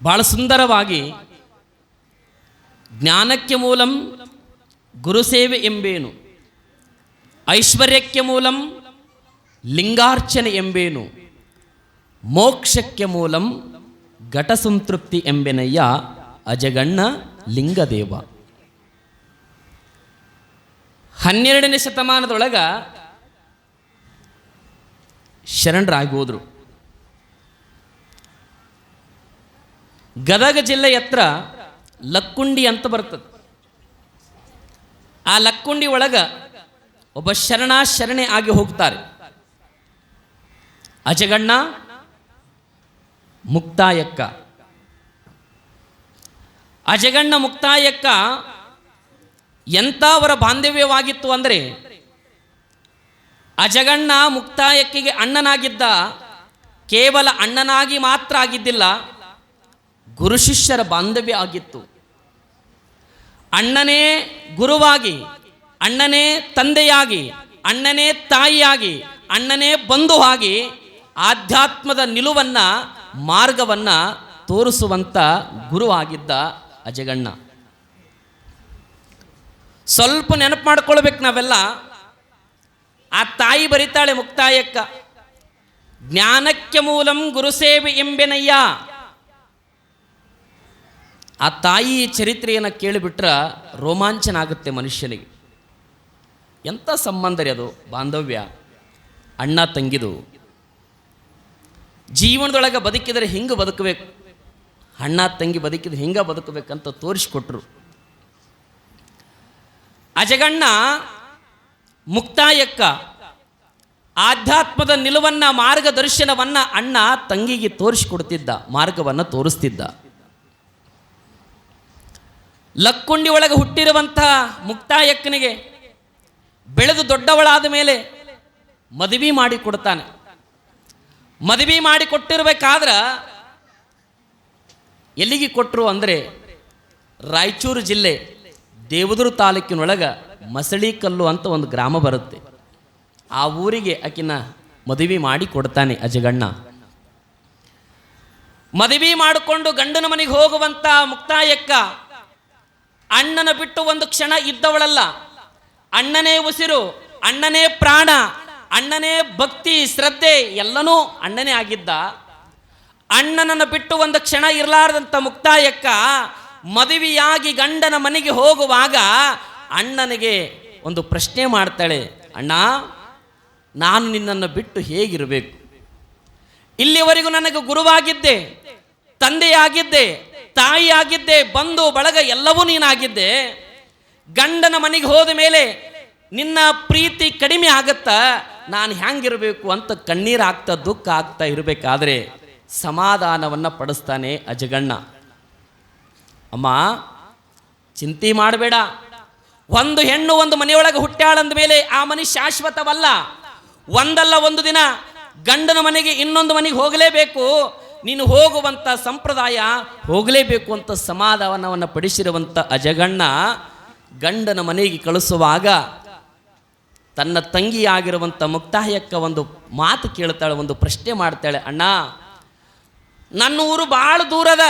ಭಾಳ ಸುಂದರವಾಗಿ ಜ್ಞಾನಕ್ಕೆ ಮೂಲಂ ಗುರುಸೇವೆ ಎಂಬೇನು, ಐಶ್ವರ್ಯಕ್ಕೆ ಮೂಲಂ ಲಿಂಗಾರ್ಚನೆ ಎಂಬೇನು, ಮೋಕ್ಷಕ್ಕೆ ಮೂಲಂ ಘಟ ಸಂತೃಪ್ತಿ ಎಂಬೆನಯ್ಯ ಅಜಗಣ್ಣ ಲಿಂಗದೇವ. 12ನೇ ಶತಮಾನದೊಳಗ ಶರಣರಾಗಿ ಹೋದರು. ಗದಗ ಜಿಲ್ಲೆ ಹತ್ರ ಲಕ್ಕುಂಡಿ ಅಂತ ಬರ್ತದೆ. ಆ ಲಕ್ಕುಂಡಿ ಒಳಗ ಒಬ್ಬ ಶರಣೆ ಆಗಿ ಹೋಗ್ತಾರೆ. ಅಜಗಣ್ಣ ಮುಕ್ತಾಯಕ್ಕ. ಅಜಗಣ್ಣ ಮುಕ್ತಾಯಕ್ಕ ಎಂಥವರ ಬಾಂಧವ್ಯವಾಗಿತ್ತು ಅಂದರೆ, ಅಜಗಣ್ಣ ಮುಕ್ತಾಯಕ್ಕಿಗೆ ಅಣ್ಣನಾಗಿದ್ದ. ಕೇವಲ ಅಣ್ಣನಾಗಿ ಮಾತ್ರ ಆಗಿದ್ದಿಲ್ಲ, ಗುರು ಶಿಷ್ಯರ ಬಾಂಧವ್ಯ ಆಗಿತ್ತು. ಅಣ್ಣನೇ ಗುರುವಾಗಿ, ಅಣ್ಣನೇ ತಂದೆಯಾಗಿ, ಅಣ್ಣನೇ ತಾಯಿಯಾಗಿ, ಅಣ್ಣನೇ ಬಂಧುವಾಗಿ ಆಧ್ಯಾತ್ಮದ ನಿಲುವನ್ನು ಮಾರ್ಗವನ್ನು ತೋರಿಸುವಂಥ ಗುರುವಾಗಿದ್ದ ಅಜಗಣ್ಣ. ಸ್ವಲ್ಪ ನೆನಪು ಮಾಡ್ಕೊಳ್ಬೇಕು ನಾವೆಲ್ಲ. ಆ ತಾಯಿ ಬರಿತಾಳೆ ಮುಕ್ತಾಯಕ್ಕ, ಜ್ಞಾನಕ್ಕೆ ಮೂಲಂ ಗುರುಸೇವೆ ಎಂಬೆನಯ್ಯ. ಆ ತಾಯಿ ಚರಿತ್ರೆಯನ್ನು ಕೇಳಿಬಿಟ್ರೆ ರೋಮಾಂಚನ ಆಗುತ್ತೆ ಮನುಷ್ಯನಿಗೆ. ಎಂಥ ಸಂಬಂಧ ರೀ ಅದು, ಬಾಂಧವ್ಯ, ಅಣ್ಣ ತಂಗಿದು. ಜೀವನದೊಳಗೆ ಬದುಕಿದರೆ ಹಿಂಗೆ ಬದುಕಬೇಕು, ಅಣ್ಣ ತಂಗಿ ಬದುಕಿದ್ರೆ ಹಿಂಗೆ ಬದುಕಬೇಕಂತ ತೋರಿಸಿಕೊಟ್ರು. ಅಜಗಣ್ಣ ಮುಕ್ತಾಯಕ್ಕ ಆಧ್ಯಾತ್ಮದ ನಿಲುವನ್ನು, ಮಾರ್ಗದರ್ಶನವನ್ನು ಅಣ್ಣ ತಂಗಿಗೆ ತೋರಿಸಿಕೊಡ್ತಿದ್ದ, ಮಾರ್ಗವನ್ನು ತೋರಿಸ್ತಿದ್ದ. ಲಕ್ಕುಂಡಿ ಒಳಗೆ ಹುಟ್ಟಿರುವಂಥ ಮುಕ್ತಾಯಕ್ಕನಿಗೆ ಬೆಳೆದು ದೊಡ್ಡವಳಾದ ಮೇಲೆ ಮದುವೆ ಮಾಡಿ ಕೊಡ್ತಾನೆ. ಮದುವೆ ಮಾಡಿ ಕೊಟ್ಟಿರಬೇಕಾದ್ರೆ ಎಲ್ಲಿಗೆ ಕೊಟ್ಟರು ಅಂದರೆ, ರಾಯಚೂರು ಜಿಲ್ಲೆ ದೇವದುರ್ಗ ತಾಲೂಕಿನೊಳಗೆ ಮಸಳಿಕಲ್ಲು ಅಂತ ಒಂದು ಗ್ರಾಮ ಬರುತ್ತೆ. ಆ ಊರಿಗೆ ಆಕಿನ ಮದುವೆ ಮಾಡಿ ಕೊಡ್ತಾನೆ ಅಜಗಣ್ಣ. ಮದುವೆ ಮಾಡಿಕೊಂಡು ಗಂಡನ ಮನೆಗೆ ಹೋಗುವಂಥ ಮುಕ್ತಾಯಕ್ಕ ಅಣ್ಣನ ಬಿಟ್ಟು ಒಂದು ಕ್ಷಣ ಇದ್ದವಳಲ್ಲ. ಅಣ್ಣನೇ ಉಸಿರು, ಅಣ್ಣನೇ ಪ್ರಾಣ, ಅಣ್ಣನೇ ಭಕ್ತಿ ಶ್ರದ್ಧೆ ಎಲ್ಲನೂ ಅಣ್ಣನೇ ಆಗಿದ್ದ. ಅಣ್ಣನನ್ನು ಬಿಟ್ಟು ಒಂದು ಕ್ಷಣ ಇರಲಾರ್ದಂಥ ಮುಕ್ತಾಯಕ್ಕ ಮದುವೆಯಾಗಿ ಗಂಡನ ಮನೆಗೆ ಹೋಗುವಾಗ ಅಣ್ಣನಿಗೆ ಒಂದು ಪ್ರಶ್ನೆ ಮಾಡ್ತಾಳೆ, ಅಣ್ಣ ನಾನು ನಿನ್ನನ್ನು ಬಿಟ್ಟು ಹೇಗಿರಬೇಕು? ಇಲ್ಲಿವರೆಗೂ ನನಗೆ ಗುರುವಾಗಿದ್ದೆ, ತಂದೆಯಾಗಿದ್ದೆ, ತಾಯಿಯಾಗಿದ್ದೆ, ಬಂಧು ಬಳಗ ಎಲ್ಲವೂ ನೀನಾಗಿದ್ದೆ. ಗಂಡನ ಮನೆಗೆ ಹೋದ ಮೇಲೆ ನಿನ್ನ ಪ್ರೀತಿ ಕಡಿಮೆ ಆಗತ್ತಾ, ನಾನು ಹೆಂಗಿರಬೇಕು ಅಂತ ಕಣ್ಣೀರು ಆಗ್ತಾ ದುಃಖ ಆಗ್ತಾ ಇರಬೇಕಾದ್ರೆ ಸಮಾಧಾನವನ್ನು ಪಡಿಸ್ತಾನೆ ಅಜಗಣ್ಣ. ಅಮ್ಮ ಚಿಂತೆ ಮಾಡಬೇಡ, ಒಂದು ಹೆಣ್ಣು ಒಂದು ಮನೆಯೊಳಗೆ ಹುಟ್ಟಾಳಂದ ಮೇಲೆ ಆ ಮನೆ ಶಾಶ್ವತವಲ್ಲ. ಒಂದಲ್ಲ ಒಂದು ದಿನ ಗಂಡನ ಮನೆಗೆ ಇನ್ನೊಂದು ಮನೆಗೆ ಹೋಗಲೇಬೇಕು, ನೀನು ಹೋಗುವಂಥ ಸಂಪ್ರದಾಯ ಹೋಗಲೇಬೇಕು ಅಂತ ಸಮಾಧಾನವನ್ನು ಪಡಿಸಿರುವಂಥ ಅಜಗಣ್ಣ ಗಂಡನ ಮನೆಗೆ ಕಳಿಸುವಾಗ ತನ್ನ ತಂಗಿಯಾಗಿರುವಂಥ ಮುಕ್ತಾಯಕ್ಕ ಒಂದು ಮಾತು ಕೇಳ್ತಾಳೆ, ಒಂದು ಪ್ರಶ್ನೆ ಮಾಡ್ತಾಳೆ, ಅಣ್ಣ ನನ್ನ ಊರು ಭಾಳ ದೂರದ,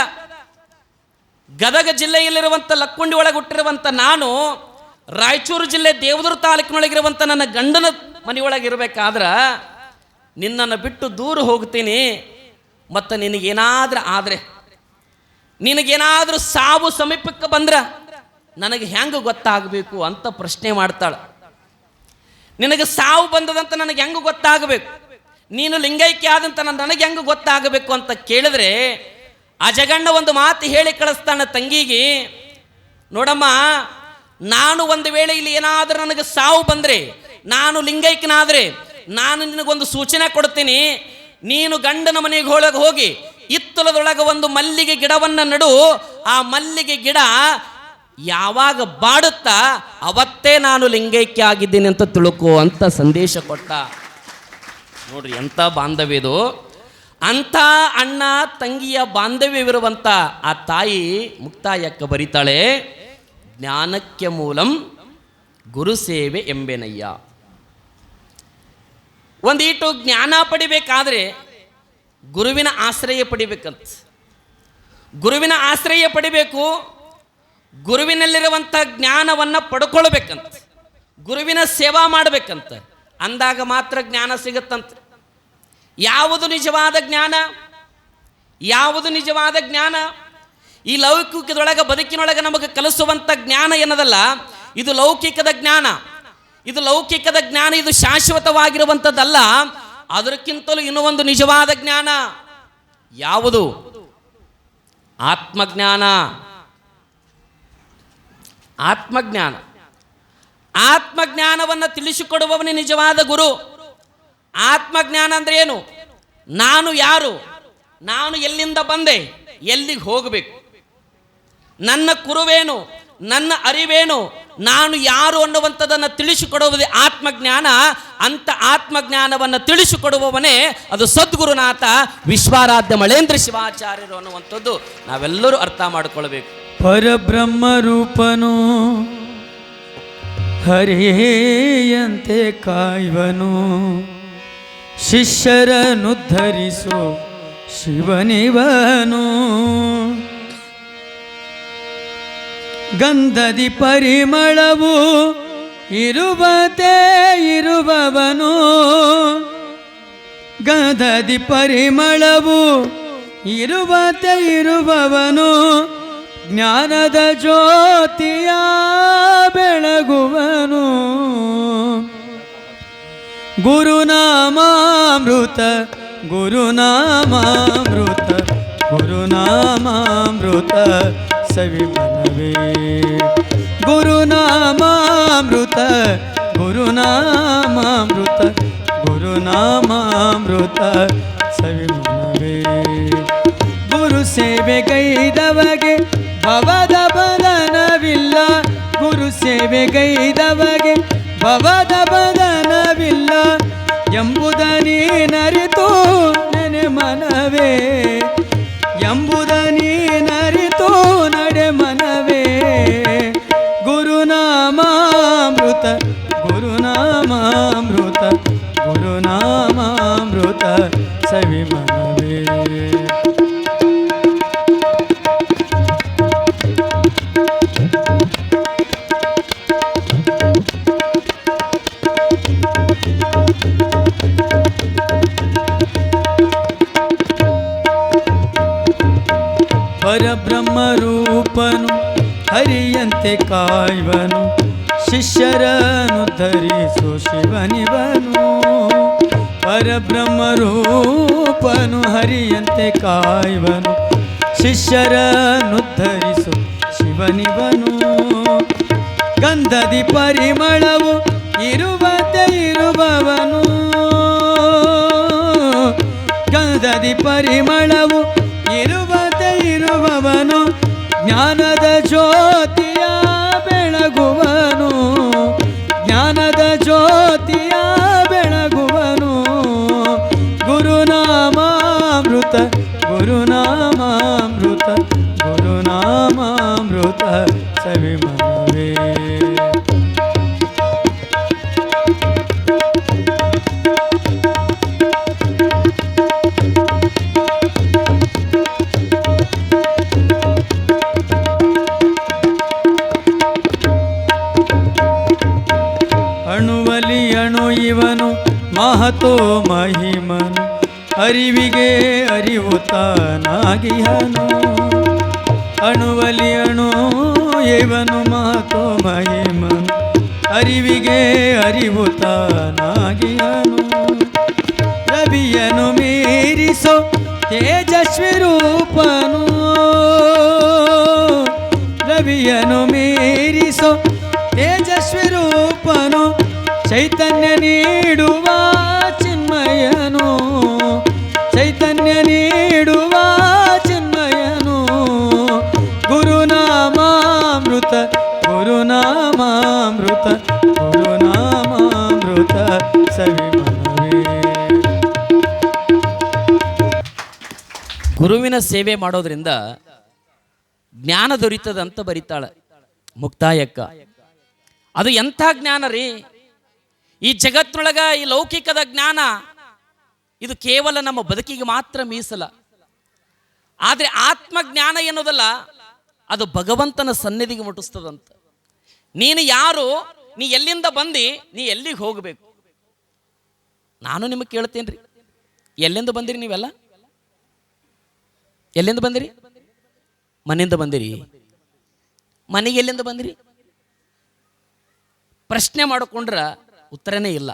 ಗದಗ ಜಿಲ್ಲೆಯಲ್ಲಿರುವಂಥ ಲಕ್ಕುಂಡಿ ಒಳಗೆ ಹುಟ್ಟಿರುವಂಥ ನಾನು ರಾಯಚೂರು ಜಿಲ್ಲೆ ದೇವದುರ್ಗ ತಾಲೂಕಿನೊಳಗಿರುವಂಥ ನನ್ನ ಗಂಡನ ಮನೆಯೊಳಗೆ ಇರಬೇಕಾದ್ರೆ ನಿನ್ನನ್ನು ಬಿಟ್ಟು ದೂರ ಹೋಗ್ತೀನಿ. ಮತ್ತು ನಿನಗೇನಾದ್ರೂ ಆದರೆ, ನಿನಗೇನಾದರೂ ಸಾವು ಸಮೀಪಕ್ಕೆ ಬಂದ್ರೆ ನನಗೆ ಹೆಂಗೆ ಗೊತ್ತಾಗಬೇಕು ಅಂತ ಪ್ರಶ್ನೆ ಮಾಡ್ತಾಳೆ. ನಿನಗೆ ಸಾವು ಬಂದದಂತ ನನಗೆ ಹೆಂಗೆ ಗೊತ್ತಾಗಬೇಕು? ನೀನು ಲಿಂಗೈಕ್ಯ ಆದಂತ ನನಗೆ ಹೆಂಗೆ ಗೊತ್ತಾಗಬೇಕು ಅಂತ ಕೇಳಿದ್ರೆ ಅಜಗಣ್ಣ ಒಂದು ಮಾತು ಹೇಳಿ ಕಳಿಸ್ತಾನೆ ತಂಗಿಗೆ, ನೋಡಮ್ಮ, ನಾನು ಒಂದು ವೇಳೆ ಇಲ್ಲಿ ಏನಾದರೂ ನನಗೆ ಸಾವು ಬಂದರೆ, ನಾನು ಲಿಂಗೈಕ್ಯನಾದರೆ ನಾನು ನಿನಗೊಂದು ಸೂಚನೆ ಕೊಡ್ತೀನಿ. ನೀನು ಗಂಡನ ಮನೆಗೆ ಹೋಗಿ ಇತ್ತಲದೊಳಗೆ ಒಂದು ಮಲ್ಲಿಗೆ ಗಿಡವನ್ನು ನಡು. ಆ ಮಲ್ಲಿಗೆ ಗಿಡ ಯಾವಾಗ ಬಾಡುತ್ತಾ ಅವತ್ತೇ ನಾನು ಲಿಂಗೈಕ್ಯ ಆಗಿದ್ದೀನಿ ಅಂತ ತಿಳ್ಕೋ ಅಂತ ಸಂದೇಶ ಕೊಟ್ಟ. ನೋಡ್ರಿ ಎಂಥ ಬಾಂಧವ್ಯ ಇದು. ಅಂಥ ಅಣ್ಣ ತಂಗಿಯ ಬಾಂಧವ್ಯವಿರುವಂಥ ಆ ತಾಯಿ ಮುಕ್ತಾಯಕ್ಕ ಬರಿತಾಳೆ, ಜ್ಞಾನಕ್ಕೆ ಮೂಲಂ ಗುರುಸೇವೆ ಎಂಬೆನಯ್ಯ. ಒಂದೀಟು ಜ್ಞಾನ ಪಡಿಬೇಕಾದ್ರೆ ಗುರುವಿನ ಆಶ್ರಯ ಪಡಿಬೇಕಂತ. ಗುರುವಿನ ಆಶ್ರಯ ಪಡಿಬೇಕು, ಗುರುವಿನಲ್ಲಿರುವಂಥ ಜ್ಞಾನವನ್ನು ಪಡ್ಕೊಳ್ಬೇಕಂತ, ಗುರುವಿನ ಸೇವಾ ಮಾಡಬೇಕಂತ. ಅಂದಾಗ ಮಾತ್ರ ಜ್ಞಾನ ಸಿಗುತ್ತಂತ. ಯಾವುದು ನಿಜವಾದ ಜ್ಞಾನ? ಯಾವುದು ನಿಜವಾದ ಜ್ಞಾನ? ಈ ಲೌಕಿಕದೊಳಗೆ ಬದುಕಿನೊಳಗೆ ನಮಗೆ ಕಲಿಸುವಂಥ ಜ್ಞಾನ ಏನದಲ್ಲ, ಇದು ಲೌಕಿಕದ ಜ್ಞಾನ. ಇದು ಲೌಕಿಕದ ಜ್ಞಾನ, ಇದು ಶಾಶ್ವತವಾಗಿರುವಂಥದ್ದಲ್ಲ. ಅದಕ್ಕಿಂತಲೂ ಇನ್ನೂ ಒಂದು ನಿಜವಾದ ಜ್ಞಾನ ಯಾವುದು? ಆತ್ಮಜ್ಞಾನ. ಆತ್ಮಜ್ಞಾನ. ಆತ್ಮಜ್ಞಾನವನ್ನು ತಿಳಿಸಿಕೊಡುವವನೇ ನಿಜವಾದ ಗುರು. ಆತ್ಮಜ್ಞಾನ ಅಂದ್ರೆ ಏನು? ನಾನು ಯಾರು, ನಾನು ಎಲ್ಲಿಂದ ಬಂದೆ, ಎಲ್ಲಿಗೆ ಹೋಗಬೇಕು, ನನ್ನ ಕುರುವೇನು, ನನ್ನ ಅರಿವೇನು, ನಾನು ಯಾರು ಅನ್ನುವಂಥದ್ದನ್ನು ತಿಳಿಸಿಕೊಡುವುದೇ ಆತ್ಮಜ್ಞಾನ. ಅಂತ ಆತ್ಮಜ್ಞಾನವನ್ನು ತಿಳಿಸಿಕೊಡುವವನೇ ಅದು ಸದ್ಗುರುನಾಥ ವಿಶ್ವಾರಾಧ್ಯ ಮಳೇಂದ್ರ ಶಿವಾಚಾರ್ಯರು ಅನ್ನುವಂಥದ್ದು ನಾವೆಲ್ಲರೂ ಅರ್ಥ ಮಾಡಿಕೊಳ್ಬೇಕು. ಪರಬ್ರಹ್ಮ ರೂಪನು ಹರಿಯಂತೆ ಕಾಯುವನು, ಶಿಷ್ಯರನುದ್ಧರಿಸು ಶಿವನಿವನು. ಗಂಧದಿ ಪರಿಮಳವು ಇರುವತೆ ಇರುವವನು, ಗಂಧದಿ ಪರಿಮಳವು ಇರುವತೆ ಇರುವವನು. ಜ್ಞಾನದ ಜ್ಯೋತಿಯ ಬೆಳಗುವನು. ಗುರುನಾಮಾಮೃತ ಗುರುನಾಮಾಮೃತ ಗುರುನಾಮಾಮೃತ ಸವಿಮನವೇ. ಗುರುನಾಮಾಮೃತ ಗುರುನಾಮಾಮೃತ ಗುರುನಾಮಾಮೃತ ಸವಿಮನವೇ. ಗುರು ಸೇವೆಗೈದವಗೆ ಭವದ ಬದನವಿಲ್ಲ, ಗುರು ಸೇವೆಗೈದವಗೆ ಭವದ ಬದನವಿಲ್ಲ ಎಂಬುದ ನೀನರಿತು ನೆನೆ ಮನವೇ, ಎಂಬುದ ನೀನರಿತು ನಡೆ ಮನವೇ. ಗುರುನಾಮಾಮೃತ ಗುರುನಾಮಾಮೃತ ಗುರುನಾಮಾಮೃತ ಸವಿಮನವೇ. ಪರಬ್ರಹ್ಮ ರೂಪನು ಹರಿಯಂತೆ ಕಾಯುವನು, ಶಿಷ್ಯರನುದ್ಧರಿಸು ಶಿವನಿವನು. ಪರಬ್ರಹ್ಮ ರೂಪನು ಹರಿಯಂತೆ ಕಾಯುವನು, ಶಿಷ್ಯರನುದ್ಧರಿಸು ಶಿವನಿವನು. ಗಂಧದಿ ಪರಿಮಳವು ಇರುವತೆ ಇರುವವನು, ಗಂಧದಿ ಪರಿಮಳವು ಇರುವತೆ ಇರುವವನು. ಜ್ಞಾನದ ಜ್ಯೋತಿಯ ಬೆಳಗುವನು, ಜ್ಞಾನದ ಜ್ಯೋತಿಯ ಬೆಳಗುವನು. ಗುರುನಾಮಾಮೃತ ಗುರುನಾಮಾಮೃತ ಗುರುನಾಮಾಮೃತ ಸವಿಮನವೇ. ಅಣುವಲಿ ಅಣು ಇವನು ಮಹತೋ ಮಹಿಮನು, ಅರಿವಿಗೆ ಅರಿವು ತಾನಾಗಿಹನು. ಅಣುವಲಿ ಅಣು ಇವನು ಮಹತೋ ಮಹಿಮನು, ಅರಿವಿಗೆ ಅರಿವು ತಾನಾಗಿಹನು. ರವಿಯನು ಮೀರಿಸೋ ತೇಜಸ್ವಿ ರೂಪನು, ರವಿಯನು ಮೀರಿಸೋ ತೇಜಸ್ವಿ ರೂಪನು. ಚೈತನ್ಯ ನೀಡುವ ಚಿನ್ಮಯನು, ಚೈತನ್ಯ ನೀಡುವ ಚಿನ್ಮಯನು. ಗುರುನಾಮಾಮೃತ ಗುರುನಾಮಾಮೃತ ಗುರುನಾಮಾಮೃತ ಸವಿಮನವೇ. ಗುರುವಿನ ಸೇವೆ ಮಾಡೋದ್ರಿಂದ ಜ್ಞಾನ ದೊರೀತದಂತ ಬರಿತಾಳೆ ಮುಕ್ತಾಯಕ್ಕ. ಅದು ಎಂಥ ಜ್ಞಾನ ರೀ! ಈ ಜಗತ್ತಿನೊಳಗ ಈ ಲೌಕಿಕದ ಜ್ಞಾನ ಇದು ಕೇವಲ ನಮ್ಮ ಬದುಕಿಗೆ ಮಾತ್ರ ಮೀಸಲ. ಆದರೆ ಆತ್ಮಜ್ಞಾನ ಎನ್ನುವುದಲ್ಲ, ಅದು ಭಗವಂತನ ಸನ್ನಿಧಿಗೆ ಮುಟ್ಟಿಸ್ತದಂತ. ನೀನು ಯಾರು, ನೀ ಎಲ್ಲಿಂದ ಬಂದು ನೀ ಎಲ್ಲಿಗೆ ಹೋಗಬೇಕು? ನಾನು ನಿಮಗೆ ಕೇಳ್ತೇನೆ ರೀ, ಎಲ್ಲಿಂದ ಬಂದಿರಿ ನೀವೆಲ್ಲ? ಎಲ್ಲಿಂದ ಬಂದಿರಿ? ಮನೆಯಿಂದ ಬಂದಿರಿ. ಮನೆಗೆ ಎಲ್ಲಿಂದ ಬಂದಿರಿ? ಪ್ರಶ್ನೆ ಮಾಡಿಕೊಂಡ್ರ ಉತ್ತರನೇ ಇಲ್ಲ.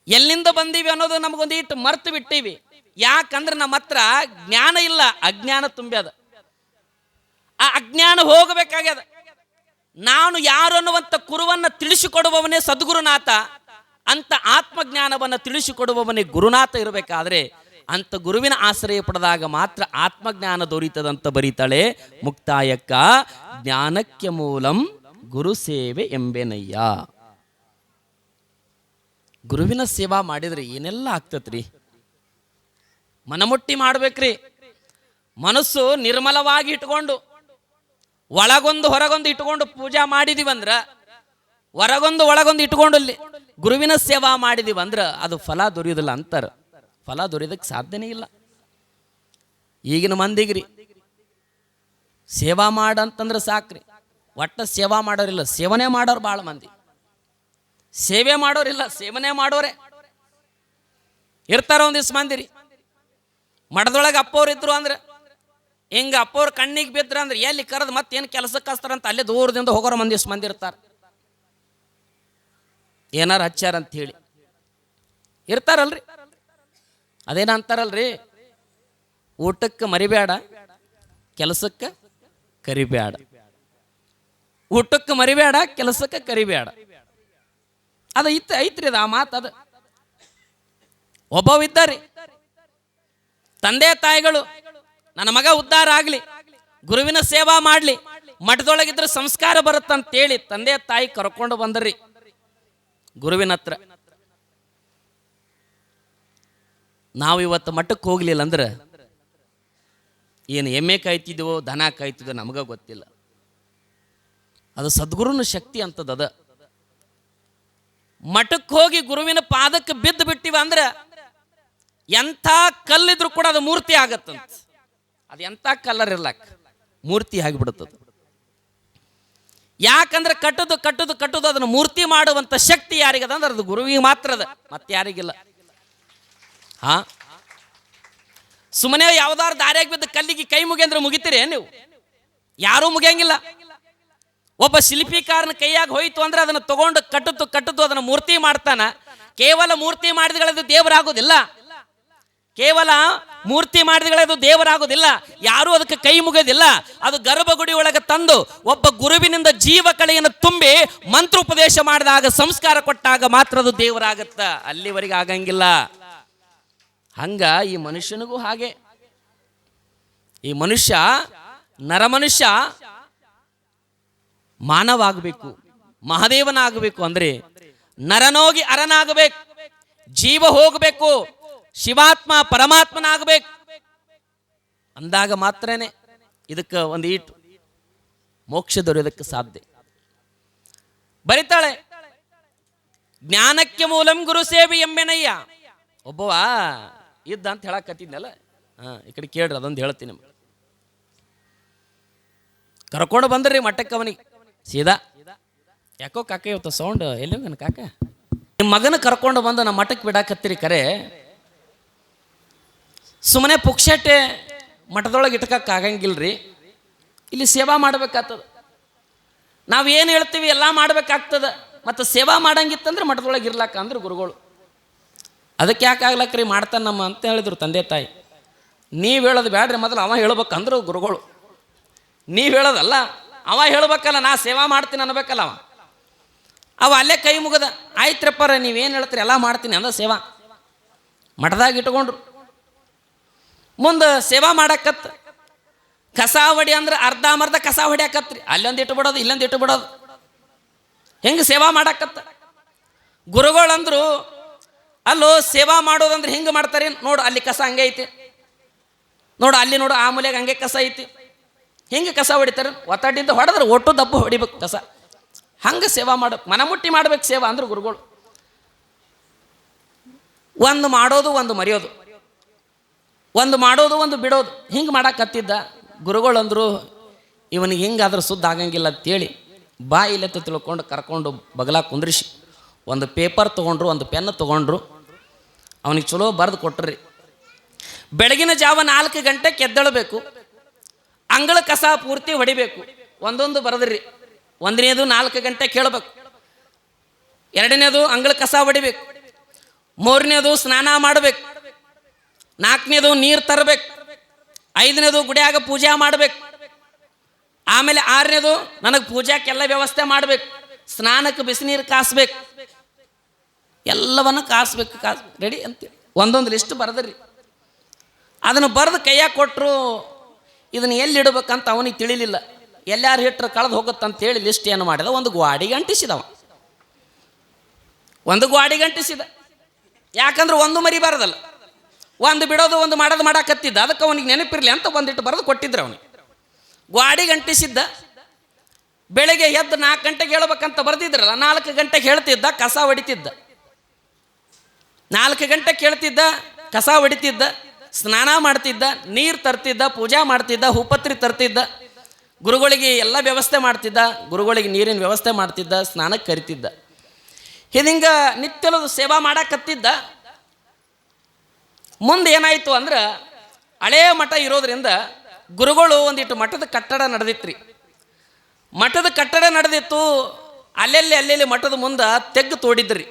ಎಲ್ಲಿಂದ ಬಂದೀವಿ ಅನ್ನೋದು ನಮಗೊಂದು ಇಟ್ಟು ಮರ್ತು ಬಿಟ್ಟೀವಿ. ಯಾಕಂದ್ರೆ ನಮ್ಮ ಹತ್ರ ಜ್ಞಾನ ಇಲ್ಲ, ಅಜ್ಞಾನ ತುಂಬ್ಯದ. ಆ ಅಜ್ಞಾನ ಹೋಗಬೇಕಾಗ್ಯದ. ನಾನು ಯಾರು ಅನ್ನುವಂಥ ಕುರುವನ್ನು ತಿಳಿಸಿಕೊಡುವವನೇ ಸದ್ಗುರುನಾಥ. ಅಂತ ಆತ್ಮಜ್ಞಾನವನ್ನು ತಿಳಿಸಿಕೊಡುವವನೇ ಗುರುನಾಥ ಇರಬೇಕಾದ್ರೆ ಅಂತ ಗುರುವಿನ ಆಶ್ರಯ ಪಡೆದಾಗ ಮಾತ್ರ ಆತ್ಮಜ್ಞಾನ ದೊರೀತದಂತ ಬರೀತಾಳೆ ಮುಕ್ತಾಯಕ್ಕ. ಜ್ಞಾನಕ್ಕೆ ಮೂಲಂ ಗುರು ಸೇವೆ ಎಂಬೆನಯ್ಯ. ಗುರುವಿನ ಸೇವಾ ಮಾಡಿದ್ರೆ ಏನೆಲ್ಲ ಆಗ್ತತ್ರಿ? ಮನಮುಟ್ಟಿ ಮಾಡ್ಬೇಕ್ರಿ. ಮನಸ್ಸು ನಿರ್ಮಲವಾಗಿ ಇಟ್ಕೊಂಡು ಒಳಗೊಂದು ಹೊರಗೊಂದು ಇಟ್ಕೊಂಡು ಪೂಜಾ ಮಾಡಿದೀವಂದ್ರ, ಹೊರಗೊಂದು ಒಳಗೊಂದು ಇಟ್ಕೊಂಡು ಅಲ್ಲಿ ಗುರುವಿನ ಸೇವಾ ಮಾಡಿದೀವಂದ್ರ ಅದು ಫಲ ದೊರೆಯುವುದಿಲ್ಲ ಅಂತಾರ. ಫಲ ದೊರೆಯೋದಕ್ಕೆ ಸಾಧ್ಯನೇ ಇಲ್ಲ. ಈಗಿನ ಮಂದಿಗ್ರಿ ಸೇವಾ ಮಾಡಂತಂದ್ರೆ ಸಾಕ್ರಿ, ಒಟ್ಟ ಸೇವಾ ಮಾಡೋರಿಲ್ಲ, ಸೇವನೆ ಮಾಡೋರು ಭಾಳ ಮಂದಿ. ಸೇವೆ ಮಾಡೋರಿಲ್ಲ, ಸೇವನೆ ಮಾಡೋರೆ ಇರ್ತಾರ. ಒಂದಿವ್ಸ ಮಂದಿರಿ ಮಠದೊಳಗೆ ಅಪ್ಪವ್ರು ಇದ್ರು ಅಂದ್ರೆ ಹಿಂಗೆ ಅಪ್ಪವ್ರ ಕಣ್ಣಿಗೆ ಬಿದ್ರ ಅಂದ್ರೆ ಎಲ್ಲಿ ಕರೆದು ಮತ್ತೇನು ಕೆಲಸಕ್ಕೆ ಹಚ್ತಾರಂತ ಅಲ್ಲೇ ದೂರದಿಂದ ಹೋಗೋರು ಒಂದಿವ್ಸ ಮಂದಿ ಇರ್ತಾರೆ. ಏನಾರು ಹಚ್ಚಾರ ಅಂತ ಹೇಳಿ ಇರ್ತಾರಲ್ರಿ. ಅದೇನ ಅಂತಾರಲ್ರಿ, ಊಟಕ್ಕೆ ಮರಿಬೇಡ, ಕೆಲಸಕ್ಕೆ ಕರಿಬೇಡ. ಊಟಕ್ಕೆ ಮರಿಬೇಡ, ಕೆಲಸಕ್ಕೆ ಕರಿಬೇಡ. ಅದು ಐತ್ರಿ ಅದು, ಆ ಮಾತು ಅದು. ಒಬ್ಬವಿದ್ದಾರಿ ತಂದೆ ತಾಯಿಗಳು, ನನ್ನ ಮಗ ಉದ್ಧಾರ ಆಗಲಿ, ಗುರುವಿನ ಸೇವಾ ಮಾಡಲಿ, ಮಠದೊಳಗಿದ್ರೆ ಸಂಸ್ಕಾರ ಬರುತ್ತಂತೇಳಿ ತಂದೆ ತಾಯಿ ಕರ್ಕೊಂಡು ಬಂದ್ರಿ ಗುರುವಿನ ಹತ್ರ. ನಾವು ಇವತ್ತು ಮಠಕ್ಕೆ ಹೋಗ್ಲಿಲ್ಲ ಅಂದ್ರೆ ಏನು ಎಮ್ಮೆ ಕಾಯ್ತಿದ್ವೋ ದನ ಕಾಯ್ತಿದ್ವೋ ನಮಗ ಗೊತ್ತಿಲ್ಲ. ಅದು ಸದ್ಗುರುನ ಶಕ್ತಿ ಅಂತದ. ಮಠಕ್ಕೆ ಹೋಗಿ ಗುರುವಿನ ಪಾದಕ್ಕೆ ಬಿದ್ದು ಬಿಟ್ಟಿವ ಅಂದ್ರೆ ಎಂಥ ಕಲ್ಲಿದ್ರು ಕೂಡ ಅದು ಮೂರ್ತಿ ಆಗತ್ತಂತ. ಅದು ಎಂಥ ಕಲ್ಲರ್ ಇರ್ಲಾಕ ಮೂರ್ತಿ ಆಗಿಬಿಡುತ್ತದೆ. ಯಾಕಂದ್ರೆ ಕಟ್ಟುದು ಕಟ್ಟುದು ಕಟ್ಟುದು ಅದನ್ನು ಮೂರ್ತಿ ಮಾಡುವಂತ ಶಕ್ತಿ ಯಾರಿಗದ ಅಂದ್ರೆ ಅದು ಗುರುವಿಗೆ ಮಾತ್ರ ಅದ, ಮತ್ತೆ ಯಾರಿಗಿಲ್ಲ. ಹಾ, ಸುಮ್ಮನೆ ಯಾವ್ದಾರು ದಾರಿಯಾಗಿ ಬಿದ್ದು ಕಲ್ಲಿಗೆ ಕೈ ಮುಗಿ ಅಂದ್ರೆ ಮುಗಿತೀರಿ ನೀವು? ಯಾರೂ ಮುಗಿಯಂಗಿಲ್ಲ. ಒಬ್ಬ ಶಿಲ್ಪಿಕಾರನ ಕೈಯಾಗ ಹೋಯ್ತು ಅಂದ್ರೆ ಅದನ್ನು ತಗೊಂಡು ಕಟ್ಟುತ್ತು ಅದನ್ನು ಮೂರ್ತಿ ಮಾಡ್ತಾನ. ಕೇವಲ ಮೂರ್ತಿ ಮಾಡಿದಗಳದು ದೇವರಾಗೋದಿಲ್ಲ. ಕೇವಲ ಮೂರ್ತಿ ಮಾಡಿದಗಳದು ದೇವರಾಗೋದಿಲ್ಲ. ಯಾರೂ ಅದಕ್ಕೆ ಕೈ ಮುಗಿಯೋದಿಲ್ಲ. ಅದು ಗರ್ಭಗುಡಿ ಒಳಗೆ ತಂದು ಒಬ್ಬ ಗುರುವಿನಿಂದ ಜೀವ ಕಳೆಯನ್ನು ತುಂಬಿ ಮಂತ್ರೋಪದೇಶ ಮಾಡಿದಾಗ, ಸಂಸ್ಕಾರ ಕೊಟ್ಟಾಗ ಮಾತ್ರ ಅದು ದೇವರಾಗತ್ತ. ಅಲ್ಲಿವರೆಗೆ ಆಗಂಗಿಲ್ಲ. ಹಂಗ ಈ ಮನುಷ್ಯನಿಗೂ ಹಾಗೆ. ಈ ಮನುಷ್ಯ ನರಮನುಷ್ಯ ಮಾನವ ಆಗಬೇಕು, ಮಹಾದೇವನಾಗಬೇಕು ಅಂದ್ರೆ ನರನೋಗಿ ಅರನಾಗಬೇಕು, ಜೀವ ಹೋಗಬೇಕು, ಶಿವಾತ್ಮ ಪರಮಾತ್ಮನಾಗಬೇಕು. ಅಂದಾಗ ಮಾತ್ರನೇ ಇದಕ್ಕೆ ಒಂದು ಈಟು ಮೋಕ್ಷ ದೊರೆಯೋದಕ್ಕೆ ಸಾಧ್ಯ. ಬರಿತಾಳೆ, ಜ್ಞಾನಕ್ಕೆ ಮೂಲಂ ಗುರು ಸೇವೆ ಎಂಬೆನಯ್ಯ. ಒಬ್ಬವ ಇದ್ದ ಅಂತ ಹೇಳಕತ್ತಿದ್ನಲ್ಲ, ಈ ಕಡೆ ಕೇಳ್ರಿ, ಅದೊಂದು ಹೇಳ್ತೀನಿ ನಿಮ್ಗೆ. ಕರ್ಕೊಂಡು ಬಂದ್ರಿ ಮಠಕ್ಕೆ ಅವನಿಗೆ ಸೀದಾ. ಯಾಕೋ ಕಾಕ ಇವತ್ತು ಸೌಂಡ್ ಎಲ್ಲಿ ಹೋಗನ ಕಾಕ? ನಿಮ್ಮ ಮಗನ ಕರ್ಕೊಂಡು ಬಂದು ನಮ್ಮ ಮಠಕ್ಕೆ ಬಿಡಾಕತ್ತೀರಿ. ಕರೆ ಸುಮ್ಮನೆ ಪುಕ್ಷಟೆ ಮಠದೊಳಗೆ ಇಟ್ಕಕ್ಕಾಗಂಗಿಲ್ರಿ. ಇಲ್ಲಿ ಸೇವಾ ಮಾಡ್ಬೇಕಾಗ್ತದ. ನಾವೇನು ಹೇಳ್ತೀವಿ ಎಲ್ಲ ಮಾಡ್ಬೇಕಾಗ್ತದ. ಮತ್ತು ಸೇವಾ ಮಾಡಂಗಿತ್ತಂದ್ರೆ ಮಠದೊಳಗೆ ಇರ್ಲಾಕ ಅಂದ್ರೆ ಗುರುಗಳು. ಅದಕ್ಕೆ ಯಾಕೆ ಆಗ್ಲಕ್ರಿ ಮಾಡ್ತಾನೆ ನಮ್ಮ ಅಂತ ಹೇಳಿದ್ರು ತಂದೆ ತಾಯಿ. ನೀವು ಹೇಳೋದು ಬೇಡ್ರಿ, ಮೊದಲು ಅವ ಹೇಳ್ಬೇಕಂದ್ರು ಗುರುಗಳು. ನೀವು ಹೇಳೋದಲ್ಲ, ಅವ ಹೇಳ್ಬೇಕಲ್ಲ. ನಾ ಸೇವಾ ಮಾಡ್ತೀನಿ ಅನ್ಬೇಕಲ್ಲ ಅವ ಅಲ್ಲೇ ಕೈ ಮುಗದ, ಆಯ್ತ್ರಪ್ಪರ ನೀವೇನು ಹೇಳ್ತೀರಿ ಎಲ್ಲ ಮಾಡ್ತೀನಿ ಅಂದ ಸೇವಾ ಮಠದಾಗ ಇಟ್ಕೊಂಡ್ರು. ಮುಂದೆ ಸೇವಾ ಮಾಡಕತ್ತ ಕಸ ಹೊಡಿ ಅಂದ್ರೆ ಅರ್ಧಂಬರ್ಧ ಕಸ ಹೊಡಿಯಾಕತ್ರಿ. ಅಲ್ಲೊಂದು ಇಟ್ಟು ಬಿಡೋದು, ಇಲ್ಲೊಂದು ಇಟ್ಟು ಬಿಡೋದು, ಹೆಂಗೆ ಸೇವಾ ಮಾಡಕತ್ತ. ಗುರುಗಳಂದ್ರು ಅಲ್ಲೋ ಸೇವಾ ಮಾಡೋದಂದ್ರೆ ಹೆಂಗೆ ಮಾಡ್ತಾರೆ ನೋಡು, ಅಲ್ಲಿ ಕಸ ಹಂಗೆ ಐತಿ ನೋಡು, ಅಲ್ಲಿ ನೋಡು ಆ ಮೂಲೆಗೆ ಹಂಗೆ ಕಸ ಐತಿ. ಹೆಂಗೆ ಕಸ ಹೊಡಿತಾರೆ? ಒತ್ತಡಿಂದ ಹೊಡೆದ್ರೆ ಒಟ್ಟು ದಬ್ಬ ಹೊಡಿಬೇಕು ಕಸ. ಹಂಗೆ ಸೇವಾ ಮಾಡ್ಬೇಕು, ಮನಮುಟ್ಟಿ ಮಾಡ್ಬೇಕು ಸೇವಾ ಅಂದ್ರೆ ಗುರುಗಳು. ಒಂದು ಮಾಡೋದು ಒಂದು ಮರೆಯೋದು, ಒಂದು ಮಾಡೋದು ಒಂದು ಬಿಡೋದು ಹಿಂಗೆ ಮಾಡಾಕತ್ತಿದ್ದ. ಗುರುಗಳಂದರು ಇವನಿಗೆ ಹಿಂಗಾದ್ರೆ ಸುದ್ದ ಆಗಂಗಿಲ್ಲ ಅಂತೇಳಿ ಬಾಯಿಲೆತ್ತ ತಿಳ್ಕೊಂಡು ಕರ್ಕೊಂಡು ಬಗಲ ಕುಂದ್ರಿಸಿ ಒಂದು ಪೇಪರ್ ತೊಗೊಂಡ್ರು, ಒಂದು ಪೆನ್ ತೊಗೊಂಡ್ರು. ಅವನಿಗೆ ಚಲೋ ಬರೆದು ಕೊಟ್ರಿ. ಬೆಳಗಿನ ಜಾವ 4 ಗಂಟೆಗೆ ಎದ್ದೇಳಬೇಕು, ಅಂಗಳ ಕಸ ಪೂರ್ತಿ ಹೊಡಿಬೇಕು. ಒಂದೊಂದು ಬರೆದ್ರಿ. 1ನೇದು 4 ಗಂಟೆ ಕೇಳಬೇಕು, 2ನೇದು ಅಂಗಳ ಕಸ ಹೊಡಿಬೇಕು, 3ನೇದು ಸ್ನಾನ ಮಾಡಬೇಕು, 4ನೇದು ನೀರು ತರಬೇಕು, 5ನೇದು ಗುಡಿಯಾಗ ಪೂಜೆ ಮಾಡಬೇಕು, ಆಮೇಲೆ 6ನೇದು ನನಗೆ ಪೂಜಾಕ್ಕೆಲ್ಲ ವ್ಯವಸ್ಥೆ ಮಾಡಬೇಕು, ಸ್ನಾನಕ್ಕೆ ಬಿಸಿನೀರು ಕಾಸ್ಬೇಕು, ಎಲ್ಲವನ್ನು ಕಾಸ್ಬೇಕು ರೆಡಿ ಅಂತ ಒಂದೊಂದು ಲಿಸ್ಟ್ ಬರೆದ್ರಿ. ಅದನ್ನು ಬರೆದು ಕೈಯಾಗ ಕೊಟ್ಟರು. ಇದನ್ನು ಎಲ್ಲಿ ಇಡಬೇಕಂತ ಅವನಿಗೆ ತಿಳಿಲಿಲ್ಲ. ಎಲ್ಲಾರು ಹಿಟ್ರು ಕಳೆದು ಹೋಗುತ್ತಂತೇಳಿ ಲಿಸ್ಟ್ ಏನು ಮಾಡಿದ, ಒಂದು ಗ್ವಾಡಿಗೆ ಅಂಟಿಸಿದವ. ಒಂದು ಗ್ವಾಡಿಗೆ ಅಂಟಿಸಿದ. ಯಾಕಂದ್ರೆ ಒಂದು ಮರಿ ಬರೋದಲ್ಲ, ಒಂದು ಬಿಡೋದು ಒಂದು ಮಾಡೋದು ಮಾಡಾಕತ್ತಿದ್ದ. ಅದಕ್ಕೆ ಅವನಿಗೆ ನೆನಪಿರಲಿ ಅಂತ ಒಂದಿಟ್ಟು ಬರೆದು ಕೊಟ್ಟಿದ್ರು. ಅವನಿಗೆ ಗ್ವಾಡಿಗೆ ಅಂಟಿಸಿದ್ದ. ಬೆಳಗ್ಗೆ ಎದ್ದು 4 ಗಂಟೆಗೆ ಹೇಳ್ಬೇಕಂತ ಬರೆದಿದ್ರಲ್ಲ, 4 ಗಂಟೆಗೆ ಹೇಳ್ತಿದ್ದ, ಕಸ ಹೊಡಿತಿದ್ದ. 4 ಗಂಟೆಗೆ ಹೇಳ್ತಿದ್ದ, ಕಸ ಹೊಡಿತಿದ್ದ, ಸ್ನಾನ ಮಾಡ್ತಿದ್ದ, ನೀರು ತರ್ತಿದ್ದ, ಪೂಜಾ ಮಾಡ್ತಿದ್ದ, ಹೂಪತ್ರಿ ತರ್ತಿದ್ದ, ಗುರುಗಳಿಗೆ ಎಲ್ಲ ವ್ಯವಸ್ಥೆ ಮಾಡ್ತಿದ್ದ, ಗುರುಗಳಿಗೆ ನೀರಿನ ವ್ಯವಸ್ಥೆ ಮಾಡ್ತಿದ್ದ, ಸ್ನಾನಕ್ಕೆ ಕರಿತಿದ್ದ. ಹಿಂಗೆ ನಿತ್ಯಲದು ಸೇವಾ ಮಾಡಾಕತ್ತಿದ್ದ. ಮುಂದೆ ಏನಾಯಿತು ಅಂದ್ರೆ, ಹಳೆಯ ಮಠ ಇರೋದ್ರಿಂದ ಗುರುಗಳು ಒಂದಿಟ್ಟು ಮಠದ ಕಟ್ಟಡ ನಡೆದಿತ್ತು ರೀ. ಮಠದ ಕಟ್ಟಡ ನಡೆದಿತ್ತು. ಅಲ್ಲೆಲ್ಲಿ ಮಠದ ಮುಂದೆ ತೆಗ್ಗು ತೋಡಿದ್ರಿ.